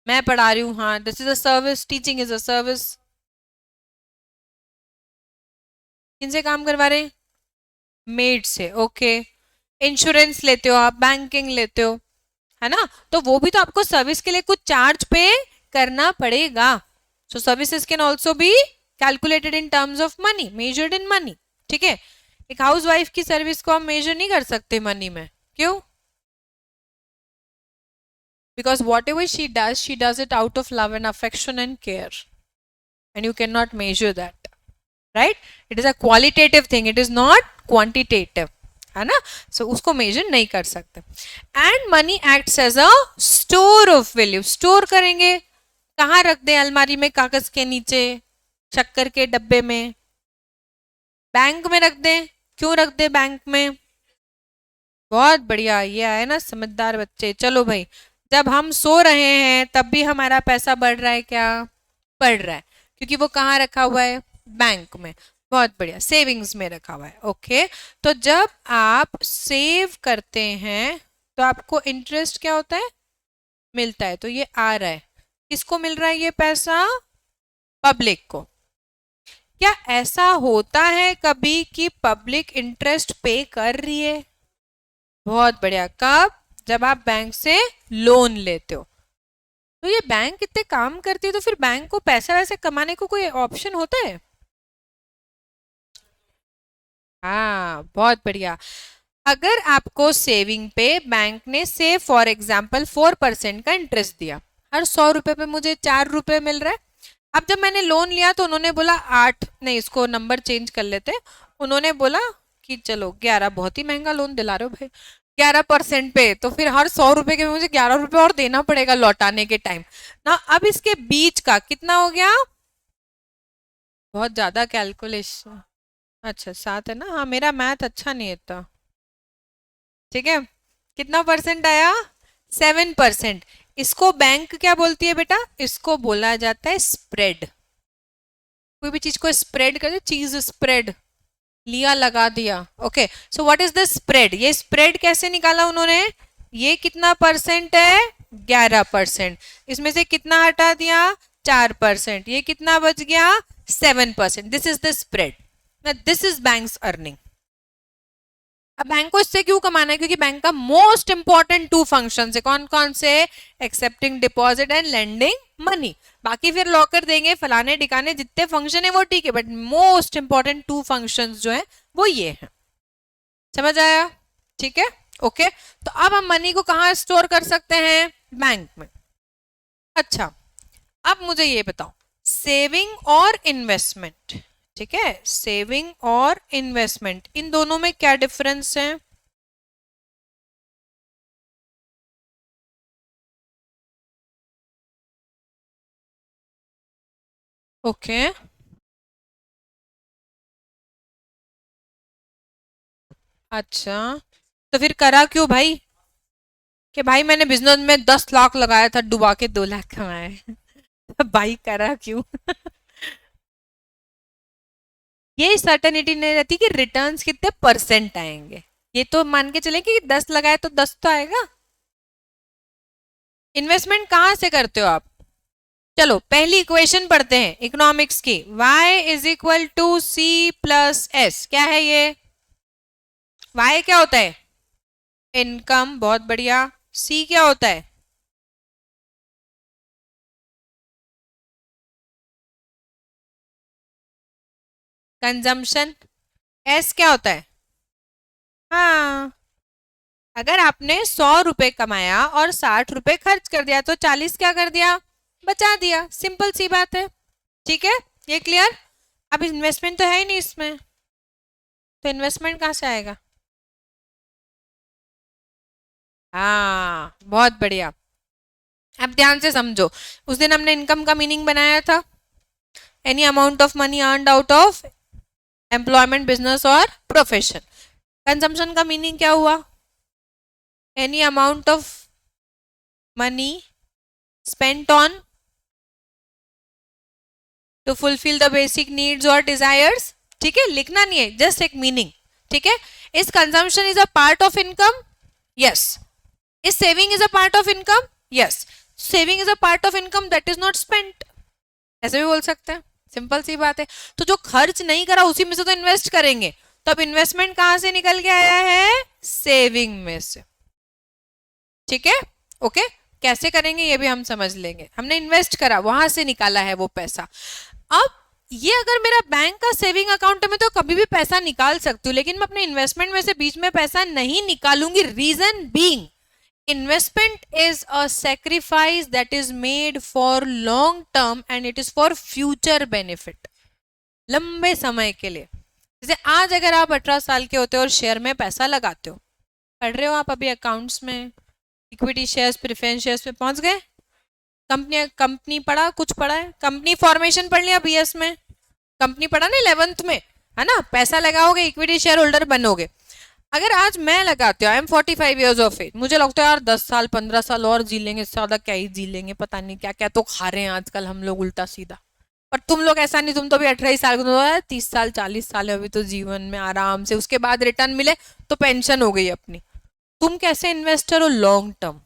मैं पढ़ा रही हूँ, हाँ, this is a service, teaching is a service. किनसे काम करवा रहे हैं? मेड से, ओके। इंश्योरेंस लेते हो आप, बैंकिंग लेते हो, है ना, तो वो भी तो आपको सर्विस के लिए कुछ चार्ज पे करना पड़ेगा। So services can also be calculated in terms of money, measured in money. ठीक है, एक हाउस वाइफ की सर्विस को हम मेजर नहीं कर सकते मनी में, क्यों? Because whatever she does it out of love and affection and care, and you cannot measure that, right? It is a qualitative thing, it is not quantitative, है ना, so उसको measure नहीं कर सकते। And money acts as a store of value, store करेंगे कहाँ रख दें? अलमारी में, कागज के नीचे, शक्कर के डब्बे में, बैंक में रख दें? क्यों रख दें बैंक में? बहुत बढ़िया, ये आए ना समझदार बच्चे। चलो भाई, जब हम सो रहे हैं तब भी हमारा पैसा बढ़ रहा है क्या? बढ़ रहा है, क्योंकि वो कहाँ रखा हुआ है? बैंक में। बहुत बढ़िया, सेविंग्स में रखा हुआ है, ओके। तो जब आप सेव करते हैं तो आपको इंटरेस्ट क्या होता है? मिलता है, तो ये आ रहा है, किसको मिल रहा है ये पैसा? पब्लिक को। क्या ऐसा होता है कभी कि पब्लिक इंटरेस्ट पे कर रही है? बहुत बढ़िया, कब? जब आप बैंक से लोन लेते हो। तो ये बैंक इतने काम करती है, तो फिर बैंक को पैसा वैसे कमाने को कोई ऑप्शन होता है? हाँ, बहुत बढ़िया। अगर आपको सेविंग पे बैंक ने से फॉर एग्जाम्पल 4% का इंटरेस्ट दिया, हर 100 रुपए पे मुझे 4 रुपए मिल रहा है। अब जब मैंने लोन लिया तो उन्होंने बोला 8, नहीं इसको नंबर चेंज कर लेते, उन्होंने बोला कि चलो 11, बहुत ही महंगा लोन दिला रहे हो भाई, 11% पे, तो फिर हर 100 रुपए के मुझे 11 रुपए और देना पड़ेगा लौटाने के टाइम ना। अब इसके बीच का कितना हो गया? बहुत ज्यादा कैलकुलेशन। अच्छा 7 है ना, हाँ मेरा मैथ अच्छा नहीं था। ठीक है, कितना परसेंट आया? 7%। इसको बैंक क्या बोलती है बेटा? इसको बोला जाता है स्प्रेड। कोई भी चीज को स्प्रेड कर दे, चीज स्प्रेड, लिया लगा दिया, okay. So what is the spread? ये स्प्रेड कैसे निकाला उन्होंने? ये कितना परसेंट है? 11%। इसमें से कितना हटा दिया? 4%। ये कितना बच गया? 7%। This is the spread, this is banks earning. अब बैंक को इससे क्यों कमाना है? क्योंकि बैंक का मोस्ट इंपॉर्टेंट 2 फंक्शन है, कौन कौन से? Accepting deposit and lending money. बाकी फिर लॉकर देंगे, फलाने ठिकाने जितने फंक्शन है वो ठीक है, बट मोस्ट इंपॉर्टेंट 2 फंक्शन जो है वो ये है। समझ आया? ठीक है, ओके। तो अब हम मनी को कहाँ स्टोर कर सकते हैं? बैंक में। अच्छा, अब मुझे ये बताओ, सेविंग और इन्वेस्टमेंट, ठीक है, सेविंग और इन्वेस्टमेंट, इन दोनों में क्या डिफरेंस है? ओके, अच्छा, तो फिर करा क्यों भाई? कि भाई मैंने बिजनेस में 10 लाख लगाया था, डुबा के 2 लाख कमाए। भाई करा क्यों? ये सर्टेनिटी नहीं रहती कि रिटर्न्स कितने परसेंट आएंगे। ये तो मान के चले कि 10 लगाए तो 10 तो आएगा। इन्वेस्टमेंट कहाँ से करते हो आप? चलो पहली इक्वेशन पढ़ते हैं इकोनॉमिक्स की, y is equal to C plus S. क्या है ये? y क्या होता है? इनकम, बहुत बढ़िया। c क्या होता है? कंजम्पशन। s क्या होता है? हाँ, अगर आपने 100 रुपए कमाया और 60 रुपए खर्च कर दिया तो 40 क्या कर दिया? बचा दिया, सिंपल सी बात है। ठीक है, ये क्लियर? अब इन्वेस्टमेंट तो है ही नहीं इसमें, तो इन्वेस्टमेंट कहाँ से आएगा? हाँ, बहुत बढ़िया। अब ध्यान से समझो, उस दिन हमने इनकम का मीनिंग बनाया था। Any amount of money earned out of employment, business और प्रोफेशन। कंजम्पशन का मीनिंग क्या हुआ? Any amount of money spent on to fulfil the basic needs और डिजायर्स। ठीक है, लिखना नहीं है, जस्ट एक मीनिंग। ठीक है, इस consumption is a part of income? Yes. Is saving is a part of income? Yes. Saving is a part of income that is not spent, ऐसे भी बोल सकते हैं, सिंपल सी बात है। तो जो खर्च नहीं करा उसी में से तो इन्वेस्ट करेंगे, तो अब इन्वेस्टमेंट कहां से निकल के आया है? सेविंग में से। ठीक है, ओके। कैसे करेंगे ये भी हम समझ लेंगे। हमने इन्वेस्ट करा, वहां से निकाला है वो पैसा। अब ये अगर मेरा बैंक का सेविंग अकाउंट है, मैं तो कभी भी पैसा निकाल सकती हूँ, लेकिन मैं अपने इन्वेस्टमेंट में से बीच में पैसा नहीं निकालूंगी। Reason being, investment is a sacrifice that is made for long term and it is for future benefit, लंबे समय के लिए। जैसे आज अगर आप 18 साल के होते हो और शेयर में पैसा लगाते हो, पढ़ रहे हो आप अभी अकाउंट्स में, इक्विटी शेयर्स, प्रेफरेंस शेयर्स पे पहुंच गए, कंपनी पढ़ा, कुछ पढ़ा है, कंपनी फॉर्मेशन पढ़ लिया बीएस में, कंपनी पढ़ा ना 11th में, है ना, पैसा लगाओगे, इक्विटी शेयर होल्डर बनोगे। अगर आज मैं लगाती हूँ, I am 45 years of age, मुझे लगता है यार 10 साल 15 साल और जी लेंगे, इससे ज्यादा क्या ही जी लेंगे, पता नहीं क्या क्या तो खा रहे हैं आजकल हम लोग उल्टा सीधा। पर तुम लोग ऐसा नहीं, तुम तो अभी 18 साल के, तो 30 साल 40 साल है अभी तो जीवन में आराम से, उसके बाद रिटर्न मिले तो पेंशन हो गई अपनी। तुम कैसे इन्वेस्टर हो? लॉन्ग टर्म,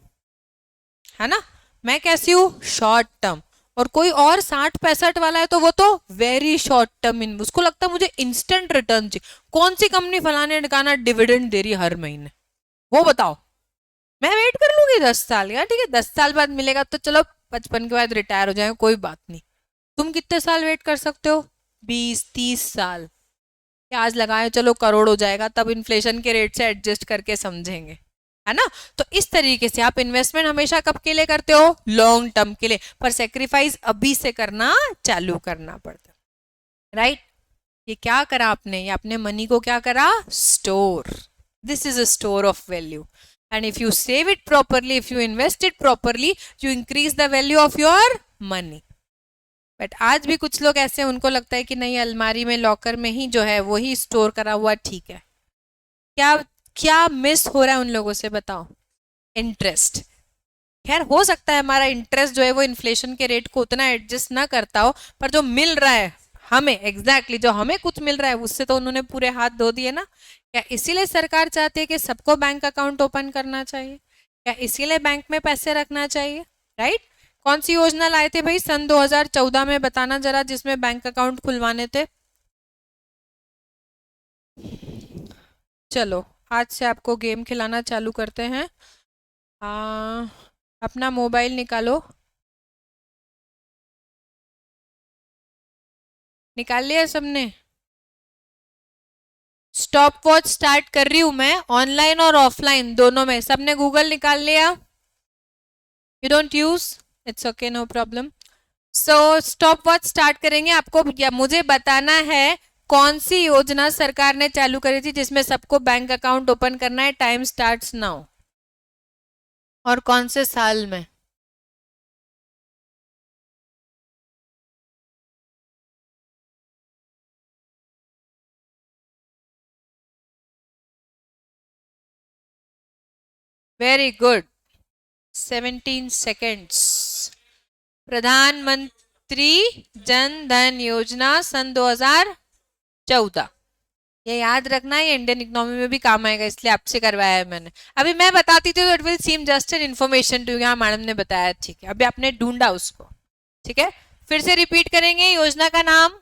है ना। मैं कैसी हूँ? Short term. और कोई और 60-65 वाला है तो वो तो वेरी शॉर्ट टर्म, उसको लगता है मुझे इंस्टेंट रिटर्न चाहिए। कौन सी कंपनी फलाने ढकाना डिविडेंड दे रही हर महीने, वो बताओ, मैं वेट कर लूंगी 10 साल या, ठीक है 10 साल बाद मिलेगा तो चलो 55 के बाद रिटायर हो जाए, कोई बात नहीं। तुम कितने साल वेट कर सकते हो? 20-30 साल। आज लगाए चलो करोड़ हो जाएगा, तब इन्फ्लेशन के रेट से एडजस्ट करके समझेंगे, है ना। तो इस तरीके से आप इन्वेस्टमेंट हमेशा कब के लिए करते हो? लॉन्ग टर्म के लिए, पर सेक्रीफाइस अभी से करना चालू करना पड़ता है, राइट। ये क्या करा आपने? ये आपने मनी को क्या करा? Store. This is a store of value, and if you save it properly, if you invest it properly, you increase the value of your money. But आज भी कुछ लोग ऐसे, उनको लगता है कि नहीं, अलमारी में लॉकर में ही जो है वही स्टोर करा हुआ ठीक है। क्या क्या मिस हो रहा है उन लोगों से, बताओ? इंटरेस्ट। खैर हो सकता है हमारा इंटरेस्ट जो है वो इन्फ्लेशन के रेट को उतना एडजस्ट ना करता हो, पर जो मिल रहा है हमें, एग्जैक्टली जो हमें कुछ मिल रहा है उससे तो उन्होंने पूरे हाथ धो दिए ना। क्या इसीलिए सरकार चाहती है कि सबको बैंक अकाउंट ओपन करना चाहिए? क्या इसीलिए बैंक में पैसे रखना चाहिए? राइट। कौन सी योजना लाए थे भाई सन 2014 में, बताना जरा, जिसमें बैंक अकाउंट खुलवाने थे? चलो आज से आपको गेम खिलाना चालू करते हैं। अपना मोबाइल निकालो, निकाल लिया सबने? स्टॉप वॉच स्टार्ट कर रही हूं मैं, ऑनलाइन और ऑफलाइन दोनों में। सबने गूगल निकाल लिया? You don't use, it's okay, no problem. So stop watch start करेंगे। आपको या मुझे बताना है कौन सी योजना सरकार ने चालू करी थी जिसमें सबको बैंक अकाउंट ओपन करना है। Time starts now. और कौन से साल में? Very good, 17 seconds. प्रधानमंत्री जन धन योजना सन 2014। ये याद रखना, ये इंडियन इकोनॉमी में भी काम आएगा, इसलिए आपसे करवाया है मैंने। अभी मैं बताती थी तो it will seem just an information to, यहाँ मैडम ने बताया, ठीक है। अभी आपने ढूंढा उसको, ठीक है। फिर से रिपीट करेंगे योजना का नाम,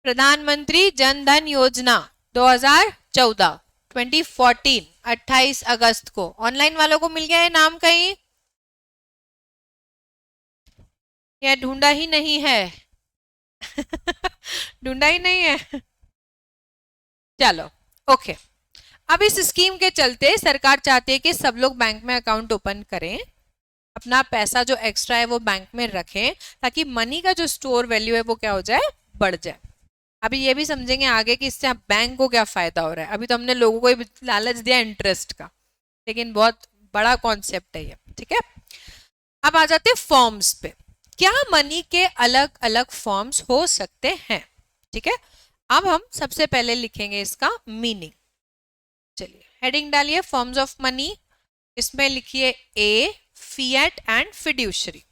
प्रधानमंत्री जन धन योजना 2014, 2014, 28 अगस्त को। ऑनलाइन वालों को मिल गया है नाम कहीं? या ढूंढा ही नहीं है? ढूंढा ही नहीं है? चलो ओके। अब इस स्कीम के चलते सरकार चाहती है कि सब लोग बैंक में अकाउंट ओपन करें, अपना पैसा जो एक्स्ट्रा है वो बैंक में रखें, ताकि मनी का जो स्टोर वैल्यू है वो क्या हो जाए? बढ़ जाए। अभी ये भी समझेंगे आगे कि इससे बैंक को क्या फायदा हो रहा है। अभी तो हमने लोगों को लालच दिया इंटरेस्ट का, लेकिन बहुत बड़ा कॉन्सेप्ट है ये, ठीक है। अब आ जाते हैं फॉर्म्स पे। क्या मनी के अलग अलग फॉर्म्स हो सकते हैं? ठीक है, अब हम सबसे पहले लिखेंगे इसका मीनिंग। चलिए हेडिंग डालिए फॉर्म्स ऑफ मनी, इसमें लिखिए a fiat and fiduciary.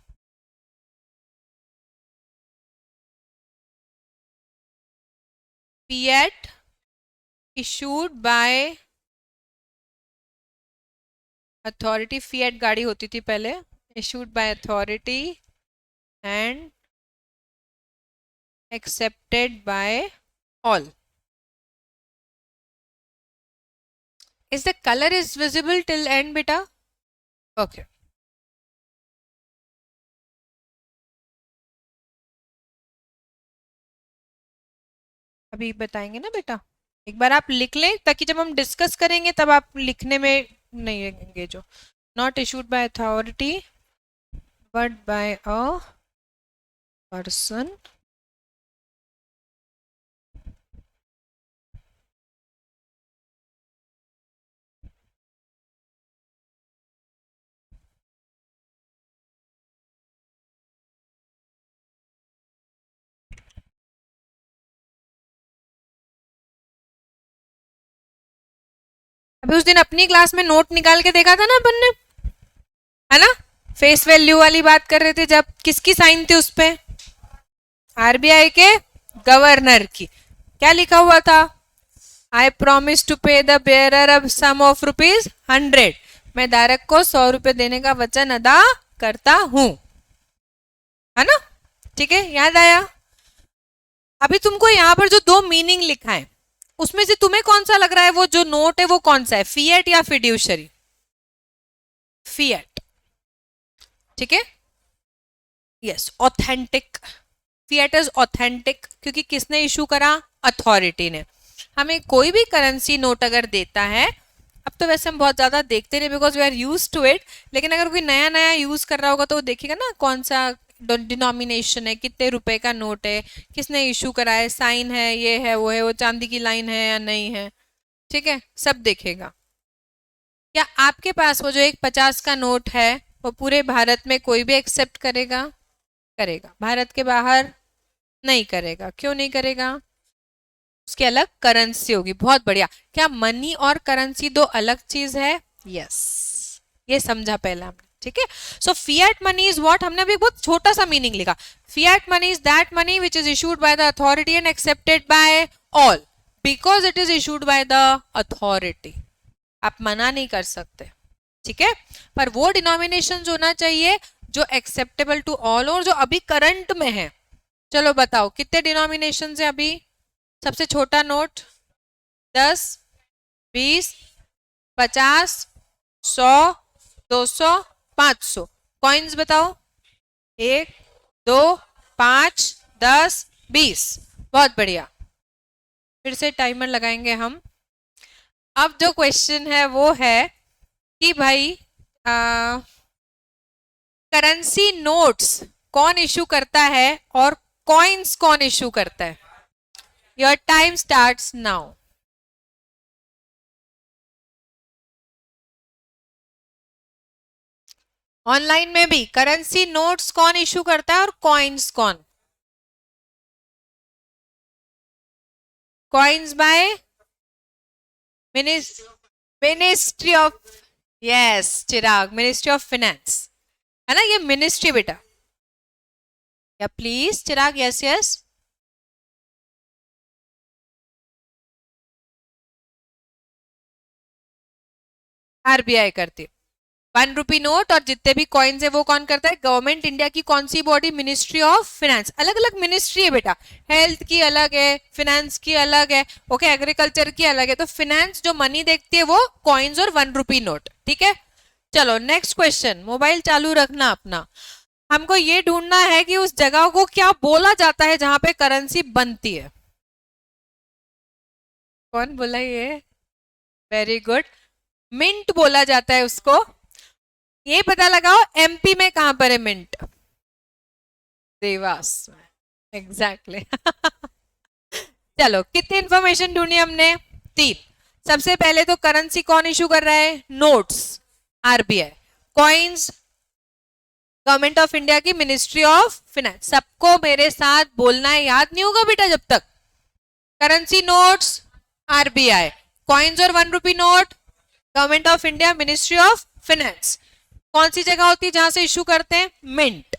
Fiat issued by authority, Fiat गाड़ी होती थी पहले, issued by authority and accepted by all. Is the color is visible till end beta? Okay. अभी बताएंगे ना बेटा, एक बार आप लिख लें ताकि जब हम डिस्कस करेंगे तब आप लिखने में नहीं लगेंगे। जो not issued by authority but by a person अभी उस दिन अपनी क्लास में नोट निकाल के देखा था ना अपन ने, है ना, फेस वैल्यू वाली बात कर रहे थे जब, किसकी साइन थी उस पे? आरबीआई के गवर्नर की। क्या लिखा हुआ था? I promise to pay the bearer a sum of ₹100। मैं धारक को 100 रुपए देने का वचन अदा करता हूं, है ना? ठीक है, याद आया? अभी तुमको यहां पर जो दो मीनिंग लिखा है उसमें से तुम्हें कौन सा लग रहा है? वो जो नोट है वो कौन सा है, फिएट या फिड्यूशरी? फिएट, ठीक है, yes, authentic. Fiat is authentic क्योंकि किसने इशू करा? अथॉरिटी ने। हमें कोई भी करेंसी नोट अगर देता है, अब तो वैसे हम बहुत ज्यादा देखते नहीं because we are use to it, लेकिन अगर कोई नया नया यूज कर रहा होगा तो वो देखेगा ना कौन सा डिनोमिनेशन है, कितने रुपए का नोट है, किसने इशू करा है, साइन है, ये है, वो है, वो चांदी की लाइन है या नहीं है, ठीक है, सब देखेगा। क्या आपके पास वो जो एक 50 का नोट है वो पूरे भारत में कोई भी एक्सेप्ट करेगा? करेगा। भारत के बाहर नहीं करेगा। क्यों नहीं करेगा? उसकी अलग करेंसी होगी। बहुत बढ़िया। क्या मनी और करेंसी दो अलग चीज है? यस, ये समझा पहले हमने, ठीक है। सो फिएट मनी इज व्हाट, हमने अभी बहुत छोटा सा मीनिंग लिखा। Fiat money is that money which is issued by the authority and accepted by all because it is issued by the authority. आप मना नहीं कर सकते, ठीक है, पर वो डिनोमिनेशन होना चाहिए जो एक्सेप्टेबल टू ऑल और जो अभी करंट में है। चलो बताओ कितने डिनोमिनेशन है अभी? सबसे छोटा नोट 10, 20, 50, 100, 200, 500। कॉइन्स बताओ? 1, 2, 5, 10, 20। बहुत बढ़िया। फिर से टाइमर लगाएंगे हम। अब जो क्वेश्चन है वो है कि भाई करेंसी नोट्स कौन इशू करता है और कॉइन्स कौन इशू करता है? Your time starts now. Online में भी करेंसी नोट्स कौन इशू करता है और कॉइन्स कौन? Coins by ministry of, yes Chirag, ministry of finance, है ना, ये मिनिस्ट्री बेटा। या please Chirag, yes yes. RBI करती है। 1 रुपी नोट और जितने भी कॉइन्स है वो कौन करता है? गवर्नमेंट इंडिया की कौन सी बॉडी? Ministry of finance. अलग अलग मिनिस्ट्री है बेटा, हेल्थ की अलग है, फाइनेंस की अलग है, ओके, एग्रीकल्चर की अलग है। तो फाइनेंस जो मनी देखती है वो कॉइन्स और 1 रुपी नोट, ठीक है। चलो नेक्स्ट क्वेश्चन, मोबाइल चालू रखना अपना। हमको ये ढूंढना है कि उस जगह को क्या बोला जाता है जहां पे करेंसी बनती है। कौन बोला ये? वेरी गुड, मिंट बोला जाता है उसको। ये पता लगाओ एमपी में कहां पर है मिंट? देवास में, एग्जैक्टली। चलो कितनी इंफॉर्मेशन ढूंढी हमने? 3। सबसे पहले तो करेंसी कौन इशू कर रहा है? Notes, RBI. Coins government of India की मिनिस्ट्री ऑफ फाइनेंस। सबको मेरे साथ बोलना है, याद नहीं होगा बेटा जब तक। करेंसी नोट्स आरबीआई, कॉइन्स और 1 rupee note government of India ministry of finance. कौन सी जगह होती है जहां से इशू करते हैं? मिंट।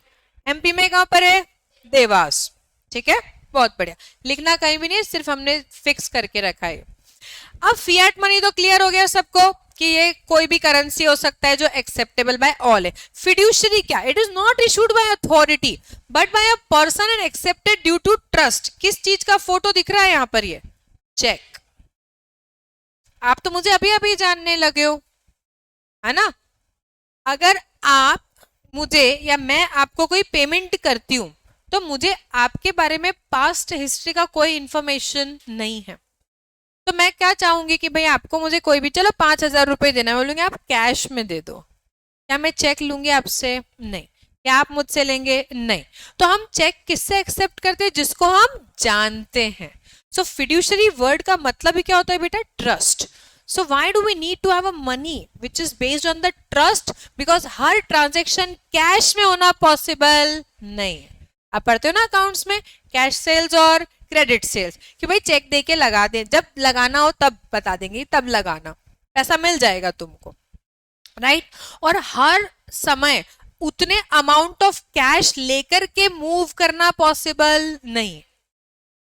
एमपी में कहां पर है? देवास। ठीक है, बहुत बढ़िया। लिखना कहीं भी नहीं, सिर्फ हमने फिक्स करके रखा है। अब फिएट मनी तो क्लियर हो गया सबको कि ये कोई भी करेंसी हो सकता है जो एक्सेप्टेबल बाय ऑल है। फिड्यूशरी क्या? It is not issued by authority but by a person and accepted due to trust. किस चीज का फोटो दिख रहा है यहां पर? ये चेक। आप तो मुझे अभी अभी जानने लगे हो, है ना? अगर आप मुझे या मैं आपको कोई पेमेंट करती हूं तो मुझे आपके बारे में पास्ट हिस्ट्री का कोई इंफॉर्मेशन नहीं है, तो मैं क्या चाहूंगी कि भाई आपको मुझे कोई भी, चलो 5,000 रुपए देना है, बोलूंगी आप कैश में दे दो। क्या मैं चेक लूंगी आपसे? नहीं। क्या आप मुझसे लेंगे? नहीं। तो हम चेक किससे एक्सेप्ट करते हैं? जिसको हम जानते हैं। सो फिड्यूशरी वर्ड का मतलब ही क्या होता है बेटा? Trust. So why do we need to have a money which is based on the trust? Because her transaction cash में होना पॉसिबल नहीं। आप पढ़ते हो ना अकाउंट्स में कैश सेल्स और क्रेडिट सेल्स कि भाई चेक दे के लगा दे, जब लगाना हो तब बता देंगे, तब लगाना, पैसा मिल जाएगा तुमको, राइट? और हर समय उतने अमाउंट ऑफ कैश लेकर के मूव करना पॉसिबल नहीं।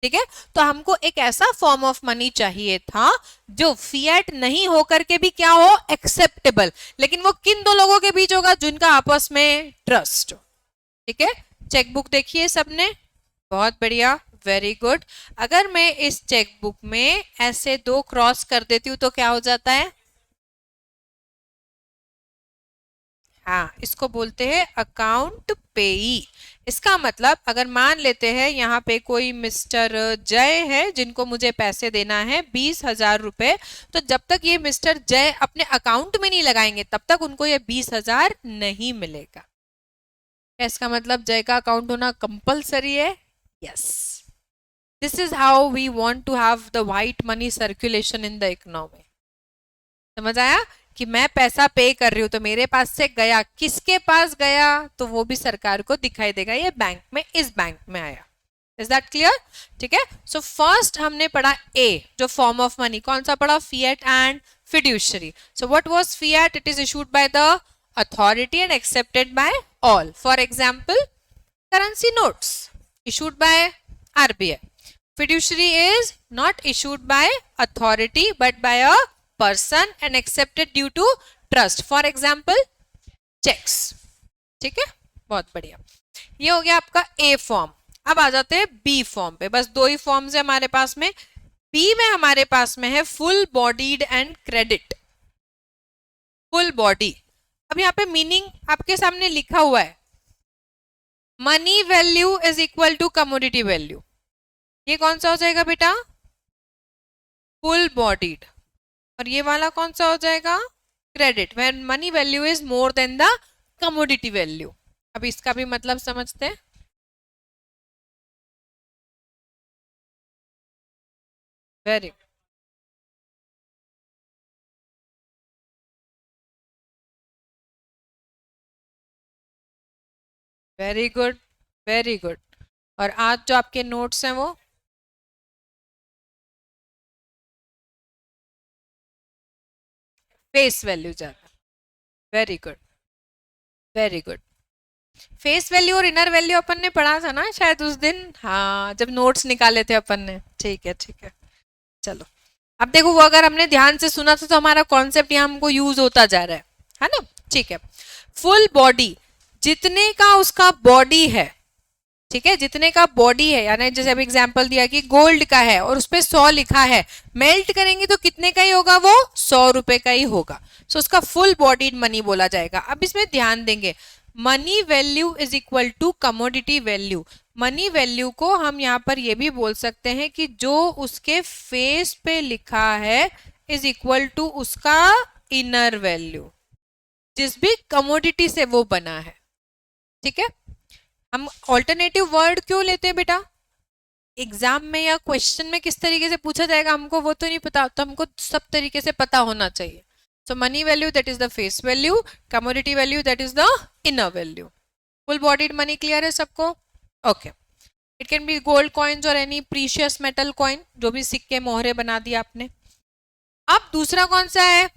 ठीक है, तो हमको एक ऐसा फॉर्म ऑफ मनी चाहिए था जो फिएट नहीं होकर के भी क्या हो? एक्सेप्टेबल। लेकिन वो किन दो लोगों के बीच होगा? जिनका आपस में ट्रस्ट। ठीक है, चेकबुक देखिए सबने, बहुत बढ़िया, वेरी गुड। अगर मैं इस चेकबुक में ऐसे 2 क्रॉस कर देती हूं तो क्या हो जाता है? हाँ, इसको बोलते हैं अकाउंट पेई। इसका मतलब अगर मान लेते हैं यहाँ पे कोई मिस्टर जय है जिनको मुझे पैसे देना है 20,000 रुपए, तो जब तक ये मिस्टर जय अपने अकाउंट में नहीं लगाएंगे तब तक उनको ये 20,000 नहीं मिलेगा। इसका मतलब जय का अकाउंट होना कंपलसरी है। Yes, this is how we want to have the white money circulation in the economy. समझ आया कि मैं पैसा पे कर रही हूं तो मेरे पास से गया, किसके पास गया? तो वो भी सरकार को दिखाई देगा, ये बैंक में, इस बैंक में आया। Is that clear? ठीक है, सो फर्स्ट हमने पढ़ा ए, जो फॉर्म ऑफ मनी। कौन सा पढ़ा? Fiat and fiduciary. So what was fiat? It is issued by the authority and accepted by all. For example currency notes issued by RBI. Fiduciary is not issued by authority but by a person and accepted due to trust. For example, checks. ठीक है, बहुत बढ़िया। ये हो गया आपका ए form. अब आ जाते हैं बी फॉर्म पे। बस 2 ही फॉर्म्स है हमारे पास में। बी में हमारे पास में है full bodied and credit. Full body, अब यहाँ पे मीनिंग आपके सामने लिखा हुआ है, money value is equal to commodity value. ये कौन सा हो जाएगा बेटा? Full bodied. और ये वाला कौन सा हो जाएगा? Credit, when money value is more than the commodity value. अब इसका भी मतलब समझते हैं। Very very good, very good. और आज जो आपके नोट्स हैं वो फेस वैल्यू ज्यादा। Very good, very good. Face value और इनर वैल्यू अपन ने पढ़ा था ना शायद उस दिन, हाँ, जब नोट्स निकाले थे अपन ने। ठीक है, ठीक है, चलो। अब देखो वो अगर हमने ध्यान से सुना था तो हमारा कॉन्सेप्ट यहाँ हमको यूज होता जा रहा है ना? ठीक है, फुल बॉडी, जितने का उसका बॉडी है, ठीक है, जितने का बॉडी है, यानी जैसे अभी एग्जांपल दिया कि गोल्ड का है और उस पर 100 लिखा है, मेल्ट करेंगे तो कितने का ही होगा? वो 100 रुपए का ही होगा। सो उसका फुल बॉडीड मनी बोला जाएगा। अब इसमें ध्यान देंगे, money value is equal to commodity value. Money value को हम यहाँ पर ये भी बोल सकते हैं कि जो उसके फेस पे लिखा है इज इक्वल टू उसका इनर वैल्यू, जिस भी कमोडिटी से वो बना है। ठीक है, हम ऑल्टरनेटिव वर्ड क्यों लेते हैं बेटा? एग्जाम में या क्वेश्चन में किस तरीके से पूछा जाएगा हमको वो तो नहीं पता, तो हमको सब तरीके से पता होना चाहिए। So money value that is the face value, commodity value that is the inner value. Full bodied money clear है सबको? Okay. It can be gold coins और एनी प्रीशियस मेटल कॉइन, जो भी सिक्के मोहरे बना दिया आपने। अब दूसरा कौन सा है?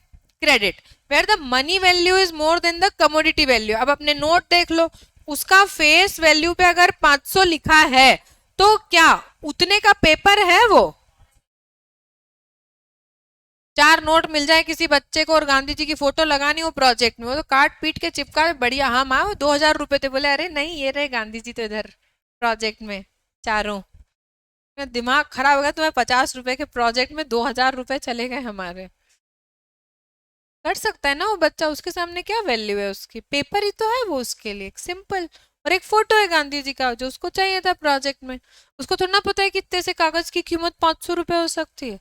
Credit, where the money value is more than the commodity value. अब अपने नोट देख लो, उसका फेस वैल्यू पे अगर 500 लिखा है तो क्या उतने का पेपर है वो? 4 नोट मिल जाए किसी बच्चे को और गांधी जी की फोटो लगानी हो प्रोजेक्ट में, वो तो काट पीट के चिपका, बढ़िया। हाँ माँ 2000 रुपए थे, बोले अरे नहीं ये रहे गांधी जी तो इधर प्रोजेक्ट में चारों। मेरा दिमाग खराब हो गया, तुम्हें 50 रुपए के प्रोजेक्ट में 2000 रुपए चले गए हमारे। कर सकता है ना वो बच्चा, उसके सामने क्या वैल्यू है उसकी, पेपर ही तो है वो उसके लिए, सिंपल। और एक फोटो है गांधी जी का जो उसको चाहिए था प्रोजेक्ट में, उसको थोड़ा ना पता है कि इतने से कागज की कीमत 500 रुपए हो सकती है,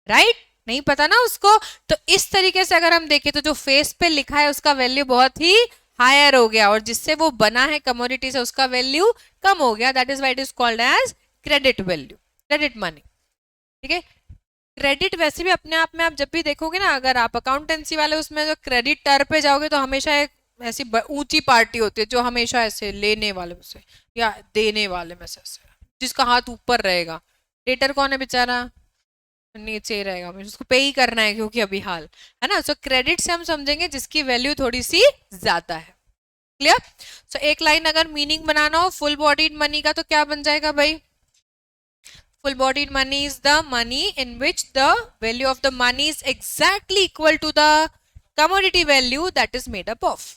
राइट? नहीं पता ना उसको। तो इस तरीके से अगर हम देखें तो जो फेस पे लिखा है उसका वैल्यू बहुत ही हायर हो गया, और जिससे वो बना है कमोडिटी से उसका वैल्यू कम हो गया। That is why it is called as credit value, credit money. ठीक है। क्रेडिट वैसे भी अपने आप में आप जब भी देखोगे ना, अगर आप अकाउंटेंसी वाले उसमें जो क्रेडिट टर पे जाओगे तो हमेशा एक ऐसी ऊंची पार्टी होती है जो हमेशा ऐसे लेने वाले में से या देने वाले में से जिसका हाथ ऊपर रहेगा। डेटर कौन है बेचारा? नीचे ही रहेगा, मुझे उसको पे ही करना है क्योंकि अभी हाल है ना। सो क्रेडिट से हम समझेंगे जिसकी वैल्यू थोड़ी सी ज्यादा है। क्लियर? सो एक लाइन अगर मीनिंग बनाना हो फुल बॉडीड मनी का तो क्या बन जाएगा भाई? Full bodied money is the money in which the value of the money is exactly equal to the commodity value that is made up of.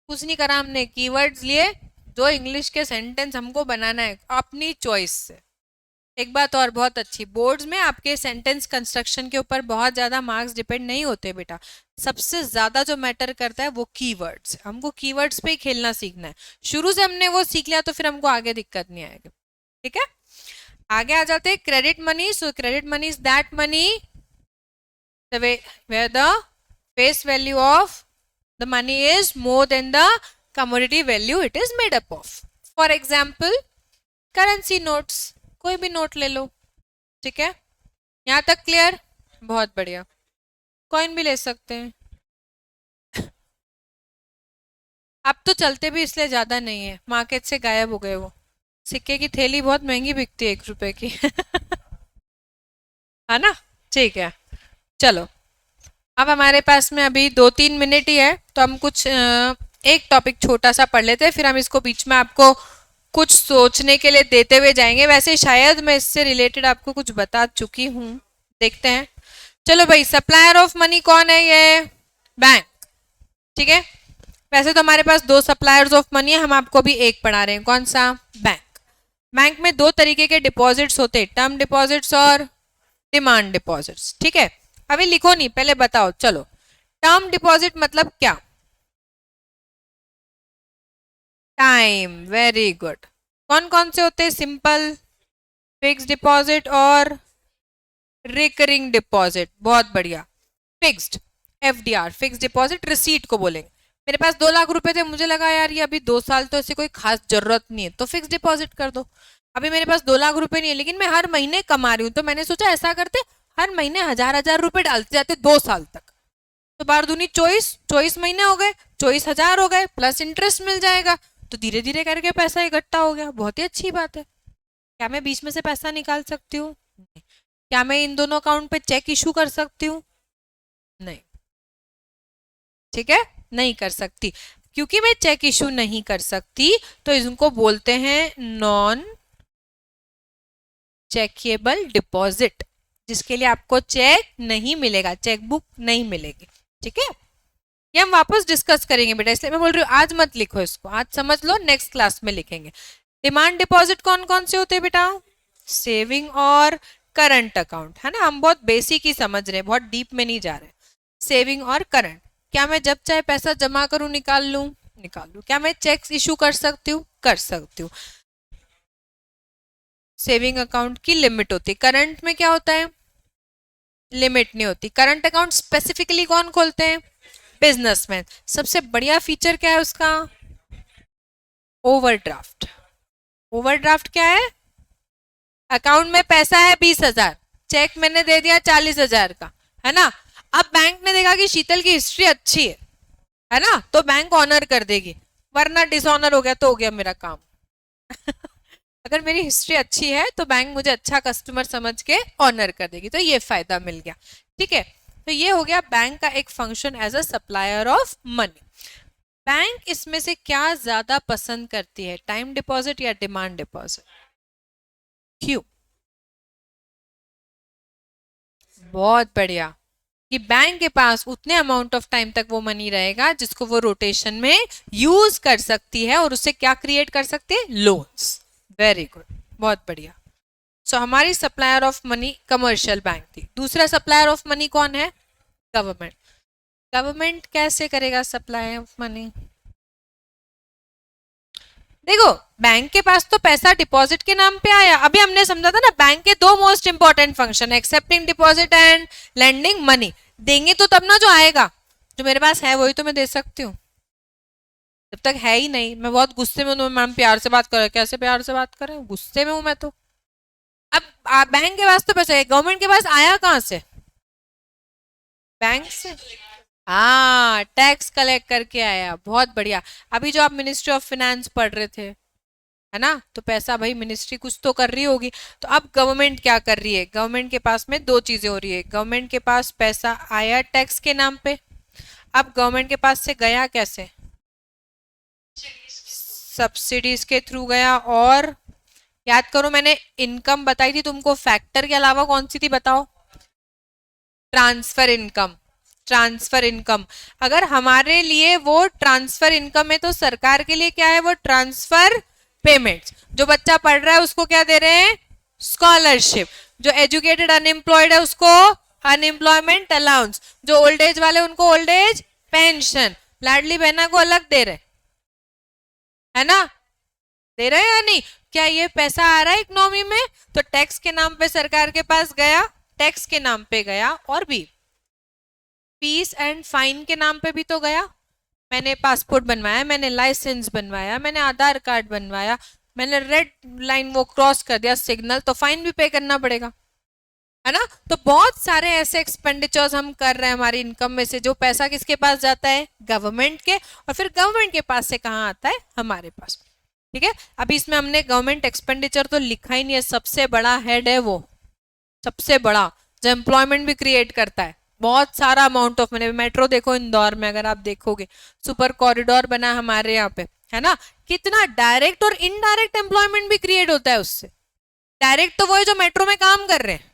कुछ नहीं करा हमने, कीवर्ड्स लिए, जो इंग्लिश के सेंटेंस हमको बनाना है अपनी चॉइस से। एक बात और बहुत अच्छी, बोर्ड्स में आपके सेंटेंस कंस्ट्रक्शन के ऊपर बहुत ज्यादा मार्क्स डिपेंड नहीं होते बेटा। सबसे ज्यादा जो मैटर करता है वो कीवर्ड्स, हमको कीवर्ड्स पे ही खेलना सीखना है। शुरू से हमने वो सीख लिया तो फिर हमको आगे दिक्कत नहीं आएगी। ठीक है, आगे आ जाते हैं credit money. So credit money is that money where the face value of the money is more than the commodity value it is made up of. For example, currency notes, कोई भी नोट ले लो। ठीक है, यहाँ तक clear? बहुत बढ़िया। Coin भी ले सकते हैं। अब तो चलते भी इसलिए ज्यादा नहीं है, मार्केट से गायब हो गए वो। सिक्के की थैली बहुत महंगी बिकती है 1 रुपए की है ना? ठीक है, चलो अब हमारे पास में अभी 2-3 मिनट ही है, तो हम कुछ एक टॉपिक छोटा सा पढ़ लेते हैं, फिर हम इसको बीच में आपको कुछ सोचने के लिए देते हुए जाएंगे। वैसे शायद मैं इससे रिलेटेड आपको कुछ बता चुकी हूँ, देखते हैं। चलो भाई, सप्लायर ऑफ मनी कौन है? ये बैंक। ठीक है, वैसे तो हमारे पास 2 सप्लायर्स ऑफ मनी है, हम आपको भी एक पढ़ा रहे हैं। कौन सा? बैंक। बैंक में 2 तरीके के डिपॉजिट्स होते हैं, टर्म डिपॉजिट्स और डिमांड डिपॉजिट्स। ठीक है, अभी लिखो नहीं, पहले बताओ। चलो, टर्म डिपॉजिट मतलब क्या? Time, very good. कौन कौन से होते हैं? सिंपल, फिक्स डिपॉजिट और रिकरिंग डिपॉजिट। बहुत बढ़िया। Fixed, FDR, fix deposit receipt को बोलेंगे। मेरे पास 2 लाख रुपए थे, मुझे लगा यार ये अभी 2 साल तो ऐसे कोई खास जरूरत नहीं है, तो फिक्स डिपॉजिट कर दो। अभी मेरे पास 2 लाख रुपए नहीं है लेकिन मैं हर महीने कमा रही हूँ, तो मैंने सोचा ऐसा करते हर महीने 1000-1000 रुपए डालते जाते 2 साल तक, तो बार दूनी 24 महीने हो गए, 24,000 हो गए, प्लस इंटरेस्ट मिल जाएगा, तो धीरे धीरे करके पैसा इकट्ठा हो गया। बहुत ही अच्छी बात है। क्या मैं बीच में से पैसा निकाल सकती हूँ? क्या मैं इन दोनों अकाउंट पे चेक इशू कर सकती हूँ? नहीं। ठीक है, नहीं कर सकती। क्योंकि मैं चेक इशू नहीं कर सकती तो इनको बोलते हैं नॉन चेकेबल डिपॉजिट, जिसके लिए आपको चेक नहीं मिलेगा, चेकबुक नहीं मिलेगी। ठीक है, ये हम वापस डिस्कस करेंगे बेटा, इसलिए मैं बोल रही हूँ आज मत लिखो इसको, आज समझ लो, नेक्स्ट क्लास में लिखेंगे। डिमांड डिपॉजिट कौन कौन से होते हैं बेटा? सेविंग और करंट अकाउंट, है ना? हम बहुत बेसिक ही समझ रहे हैं, बहुत डीप में नहीं जा रहे। सेविंग और करंट, क्या मैं जब चाहे पैसा जमा करूं निकाल लूं? निकाल लूं। क्या मैं चेक इशू कर सकती हूँ? कर सकती हूँ। सेविंग अकाउंट की लिमिट होती है, करंट में क्या होता है? लिमिट नहीं होती। करंट अकाउंट स्पेसिफिकली कौन खोलते हैं? बिजनेसमैन। सबसे बढ़िया फीचर क्या है उसका? ओवरड्राफ्ट। ओवरड्राफ्ट क्या है? अकाउंट में पैसा है 20,000, चेक मैंने दे दिया 40,000 का, है ना? अब बैंक ने देखा कि शीतल की हिस्ट्री अच्छी है, है ना, तो बैंक ऑनर कर देगी, वरना डिसऑनर हो गया तो हो गया मेरा काम। अगर मेरी हिस्ट्री अच्छी है तो बैंक मुझे अच्छा कस्टमर समझ के ऑनर कर देगी, तो ये फायदा मिल गया। ठीक है, तो ये हो गया बैंक का एक function as a supplier of money. Bank इसमें से क्या ज्यादा पसंद करती है, टाइम डिपॉजिट या डिमांड डिपॉजिट? क्यों? बहुत बढ़िया, कि बैंक के पास उतने अमाउंट ऑफ टाइम तक वो मनी रहेगा जिसको वो रोटेशन में यूज कर सकती है और उससे क्या क्रिएट कर सकती है, लोन्स। वेरी गुड, बहुत बढ़िया। सो हमारी supplier of money commercial bank थी। दूसरा सप्लायर ऑफ मनी कौन है, गवर्नमेंट। गवर्नमेंट कैसे करेगा सप्लाई ऑफ मनी? देखो, बैंक के पास तो पैसा डिपॉजिट के नाम पे आया, अभी हमने समझा था ना, बैंक के दो most important function, accepting deposit and lending money. देंगे तो तब ना जो आएगा, जो मेरे पास है वही तो मैं दे सकती हूँ, जब तक है ही नहीं। मैं बहुत गुस्से में हूँ, मैम प्यार से बात करें, कैसे प्यार से बात करें, गुस्से में हूं मैं तो। अब बैंक के पास तो पैसा है, गवर्नमेंट के पास आया कहाँ से, बैंक से। हाँ, टैक्स कलेक्ट करके आया, बहुत बढ़िया। अभी जो आप मिनिस्ट्री ऑफ फाइनेंस पढ़ रहे थे, है ना, तो पैसा भाई मिनिस्ट्री कुछ तो कर रही होगी। तो अब गवर्नमेंट क्या कर रही है, गवर्नमेंट के पास में दो चीजें हो रही है। गवर्नमेंट के पास पैसा आया टैक्स के नाम पे, अब गवर्नमेंट के पास से गया कैसे, सब्सिडीज के थ्रू गया। और याद करो, मैंने इनकम बताई थी तुमको, फैक्टर के अलावा कौन सी थी बताओ, ट्रांसफर इनकम। ट्रांसफर इनकम, अगर हमारे लिए वो ट्रांसफर इनकम है तो सरकार के लिए क्या है, वो ट्रांसफर पेमेंट्स। जो बच्चा पढ़ रहा है उसको क्या दे रहे हैं, स्कॉलरशिप। जो एजुकेटेड अनएम्प्लॉयड है उसको अनएम्प्लॉयमेंट अलाउंस। जो ओल्ड एज वाले उनको old age pension. Ladli Behna को अलग दे रहे, है ना, दे रहे हैं या नहीं? क्या ये पैसा आ रहा है इकोनॉमी में? तो टैक्स के नाम पे सरकार के पास गया, टैक्स के नाम पे गया, और भी फीस एंड फाइन के नाम पे भी तो गया। मैंने पासपोर्ट बनवाया, मैंने लाइसेंस बनवाया, मैंने आधार कार्ड बनवाया, मैंने रेड लाइन वो क्रॉस कर दिया सिग्नल, तो फाइन भी पे करना पड़ेगा, है ना। तो बहुत सारे ऐसे एक्सपेंडिचर्स हम कर रहे हैं हमारी इनकम में से, जो पैसा किसके पास जाता है, गवर्नमेंट के, और फिर गवर्नमेंट के पास से कहाँ आता है, हमारे पास। ठीक है, अभी इसमें हमने गवर्नमेंट एक्सपेंडिचर तो लिखा ही नहीं है, सबसे बड़ा हेड है वो, सबसे बड़ा, जो एम्प्लॉयमेंट भी क्रिएट करता है, बहुत सारा अमाउंट ऑफ मनी। मेट्रो देखो इंदौर में, अगर आप देखोगे, सुपर कॉरिडोर बना हमारे यहाँ पे, है ना, कितना डायरेक्ट और इनडायरेक्ट एम्प्लॉयमेंट भी क्रिएट होता है उससे। डायरेक्ट तो वो है जो मेट्रो में काम कर रहे हैं,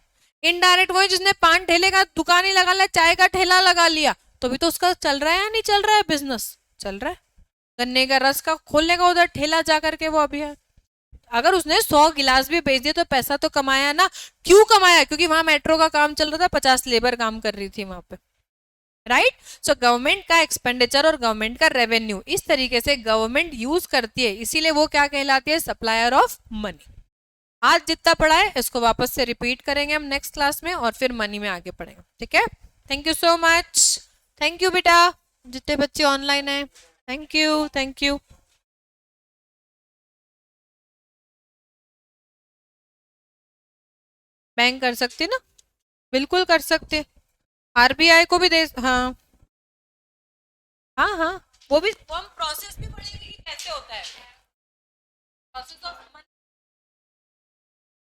इनडायरेक्ट वो है जिसने पान ठेले का दुकान ही लगा लिया, चाय का ठेला लगा लिया, तो भी तो उसका चल रहा है या नहीं चल रहा है, बिजनेस चल रहा है। गन्ने का रस का खोलने का उधर ठेला जा करके वो अभी है। अगर उसने 100 गिलास भी बेच दिए तो पैसा तो कमाया ना। क्यों कमाया, क्योंकि वहां मेट्रो का काम चल रहा था, 50 लेबर काम कर रही थी वहां पे, राइट। सो गवर्नमेंट का एक्सपेंडिचर और गवर्नमेंट का रेवेन्यू इस तरीके से गवर्नमेंट यूज करती है, इसीलिए वो क्या कहलाती है, सप्लायर ऑफ मनी। आज जितना पढ़ा है इसको वापस से रिपीट करेंगे हम नेक्स्ट क्लास में, और फिर मनी में आगे पढ़ेंगे, ठीक है। Thank you so much, thank you बेटा, जितने बच्चे ऑनलाइन है, thank you, thank you. Bank कर सकती ना, बिल्कुल कर सकते, आरबीआई को भी दे, हाँ हाँ हाँ, वो भी, वो हम प्रोसेस भी पढ़ेंगे कि कैसे होता है, प्रोसेस ऑफ